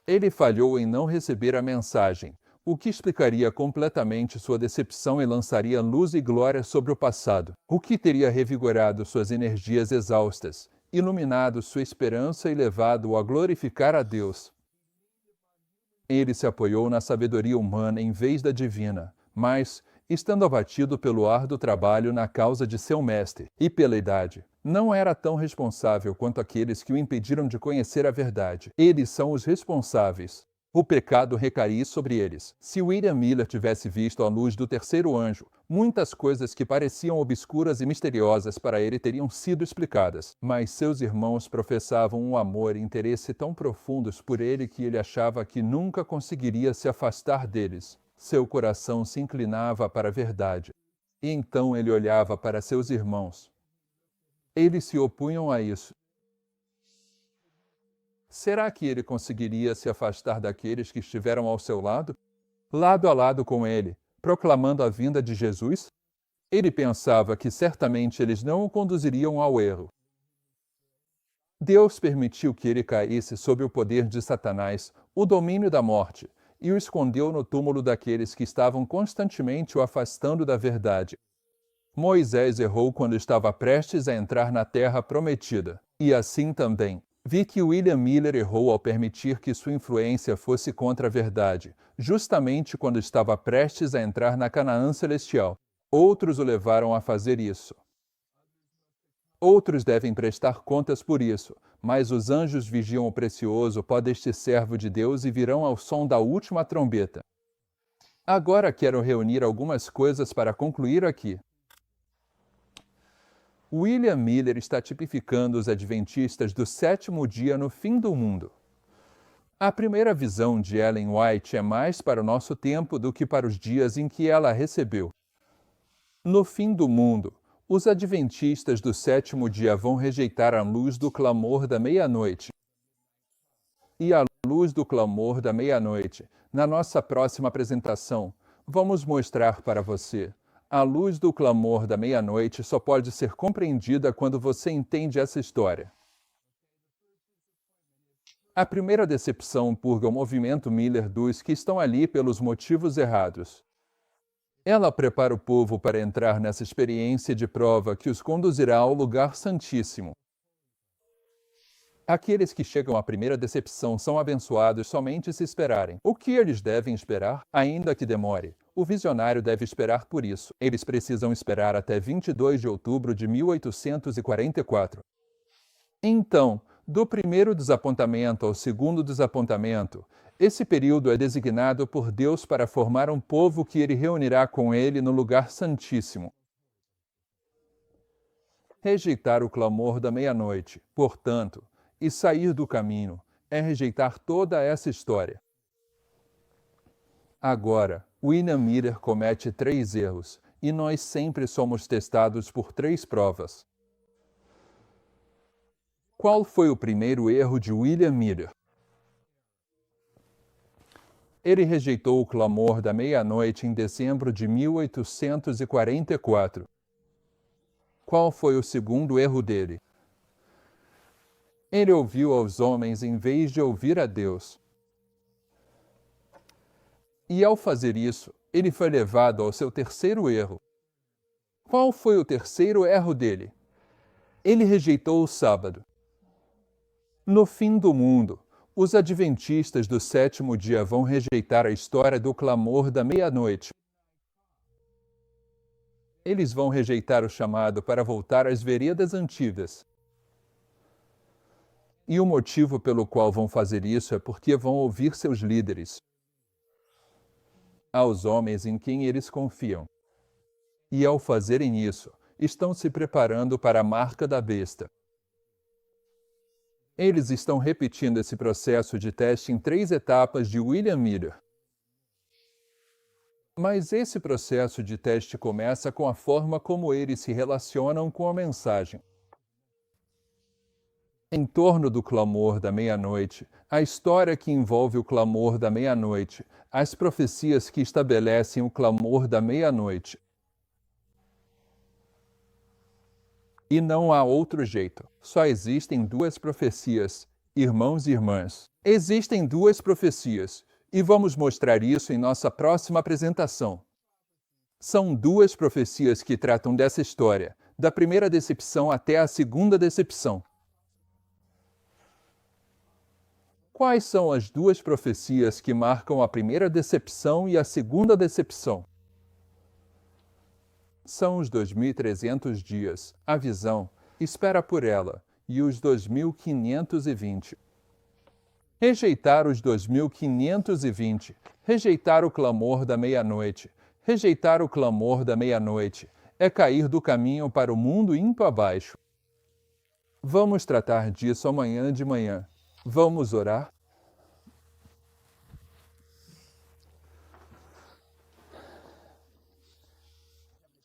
Ele falhou em não receber a mensagem, o que explicaria completamente sua decepção e lançaria luz e glória sobre o passado, o que teria revigorado suas energias exaustas, iluminado sua esperança e levado-o a glorificar a Deus. Ele se apoiou na sabedoria humana em vez da divina, mas, estando abatido pelo árduo trabalho na causa de seu mestre e pela idade, não era tão responsável quanto aqueles que o impediram de conhecer a verdade. Eles são os responsáveis. O pecado recaía sobre eles. Se William Miller tivesse visto a luz do terceiro anjo, muitas coisas que pareciam obscuras e misteriosas para ele teriam sido explicadas. Mas seus irmãos professavam um amor e interesse tão profundos por ele que ele achava que nunca conseguiria se afastar deles. Seu coração se inclinava para a verdade. E então ele olhava para seus irmãos. Eles se opunham a isso. Será que ele conseguiria se afastar daqueles que estiveram ao seu lado a lado com ele, proclamando a vinda de Jesus? Ele pensava que certamente eles não o conduziriam ao erro. Deus permitiu que ele caísse sob o poder de Satanás, o domínio da morte, e o escondeu no túmulo daqueles que estavam constantemente o afastando da verdade. Moisés errou quando estava prestes a entrar na terra prometida. E assim também, vi que William Miller errou ao permitir que sua influência fosse contra a verdade, justamente quando estava prestes a entrar na Canaã celestial. Outros o levaram a fazer isso. Outros devem prestar contas por isso, mas os anjos vigiam o precioso pó deste servo de Deus e virão ao som da última trombeta. Agora quero reunir algumas coisas para concluir aqui. William Miller está tipificando os adventistas do sétimo dia no fim do mundo. A primeira visão de Ellen White é mais para o nosso tempo do que para os dias em que ela a recebeu. No fim do mundo, os adventistas do sétimo dia vão rejeitar a luz do clamor da meia-noite. E a luz do clamor da meia-noite. Na nossa próxima apresentação, vamos mostrar para você. A luz do clamor da meia-noite só pode ser compreendida quando você entende essa história. A primeira decepção purga o movimento Miller dos que estão ali pelos motivos errados. Ela prepara o povo para entrar nessa experiência de prova que os conduzirá ao lugar santíssimo. Aqueles que chegam à primeira decepção são abençoados somente se esperarem. O que eles devem esperar, ainda que demore? O visionário deve esperar por isso. Eles precisam esperar até 22 de outubro de 1844. Então, do primeiro desapontamento ao segundo desapontamento, esse período é designado por Deus para formar um povo que ele reunirá com ele no lugar santíssimo. Rejeitar o clamor da meia-noite, portanto, e sair do caminho, é rejeitar toda essa história. Agora, William Miller comete 3 erros, e nós sempre somos testados por 3 provas. Qual foi o primeiro erro de William Miller? Ele rejeitou o clamor da meia-noite em dezembro de 1844. Qual foi o segundo erro dele? Ele ouviu aos homens em vez de ouvir a Deus. E ao fazer isso, ele foi levado ao seu terceiro erro. Qual foi o terceiro erro dele? Ele rejeitou o sábado. No fim do mundo, os adventistas do 7º dia vão rejeitar a história do clamor da meia-noite. Eles vão rejeitar o chamado para voltar às veredas antigas. E o motivo pelo qual vão fazer isso é porque vão ouvir seus líderes, aos homens em quem eles confiam. E ao fazerem isso, estão se preparando para a marca da besta. Eles estão repetindo esse processo de teste em 3 etapas de William Miller. Mas esse processo de teste começa com a forma como eles se relacionam com a mensagem. Em torno do clamor da meia-noite, a história que envolve o clamor da meia-noite, as profecias que estabelecem o clamor da meia-noite. E não há outro jeito. Só existem 2 profecias, irmãos e irmãs. Existem 2 profecias, e vamos mostrar isso em nossa próxima apresentação. São 2 profecias que tratam dessa história, da primeira decepção até a segunda decepção. Quais são as 2 profecias que marcam a primeira decepção e a segunda decepção? São os 2.300 dias, a visão, espera por ela, e os 2.520. Rejeitar os 2.520, rejeitar o clamor da meia-noite, rejeitar o clamor da meia-noite, é cair do caminho para o mundo indo abaixo. Vamos tratar disso amanhã de manhã. Vamos orar?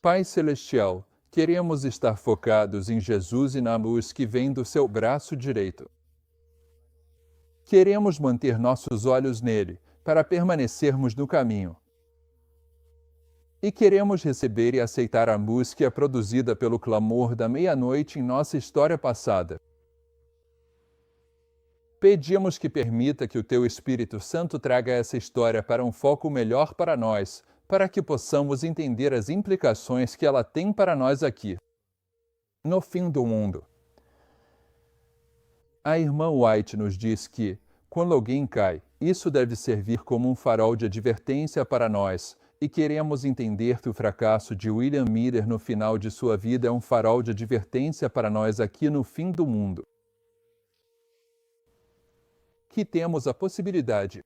Pai Celestial, queremos estar focados em Jesus e na luz que vem do seu braço direito. Queremos manter nossos olhos nele, para permanecermos no caminho. E queremos receber e aceitar a música produzida pelo clamor da meia-noite em nossa história passada. Pedimos que permita que o Teu Espírito Santo traga essa história para um foco melhor para nós, para que possamos entender as implicações que ela tem para nós aqui, no fim do mundo. A irmã White nos diz que, quando alguém cai, isso deve servir como um farol de advertência para nós, e queremos entender que o fracasso de William Miller no final de sua vida é um farol de advertência para nós aqui no fim do mundo. Que temos a possibilidade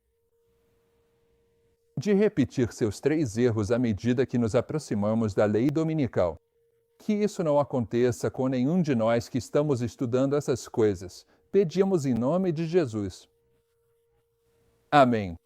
de repetir seus 3 erros à medida que nos aproximamos da lei dominical. Que isso não aconteça com nenhum de nós que estamos estudando essas coisas. Pedimos em nome de Jesus. Amém.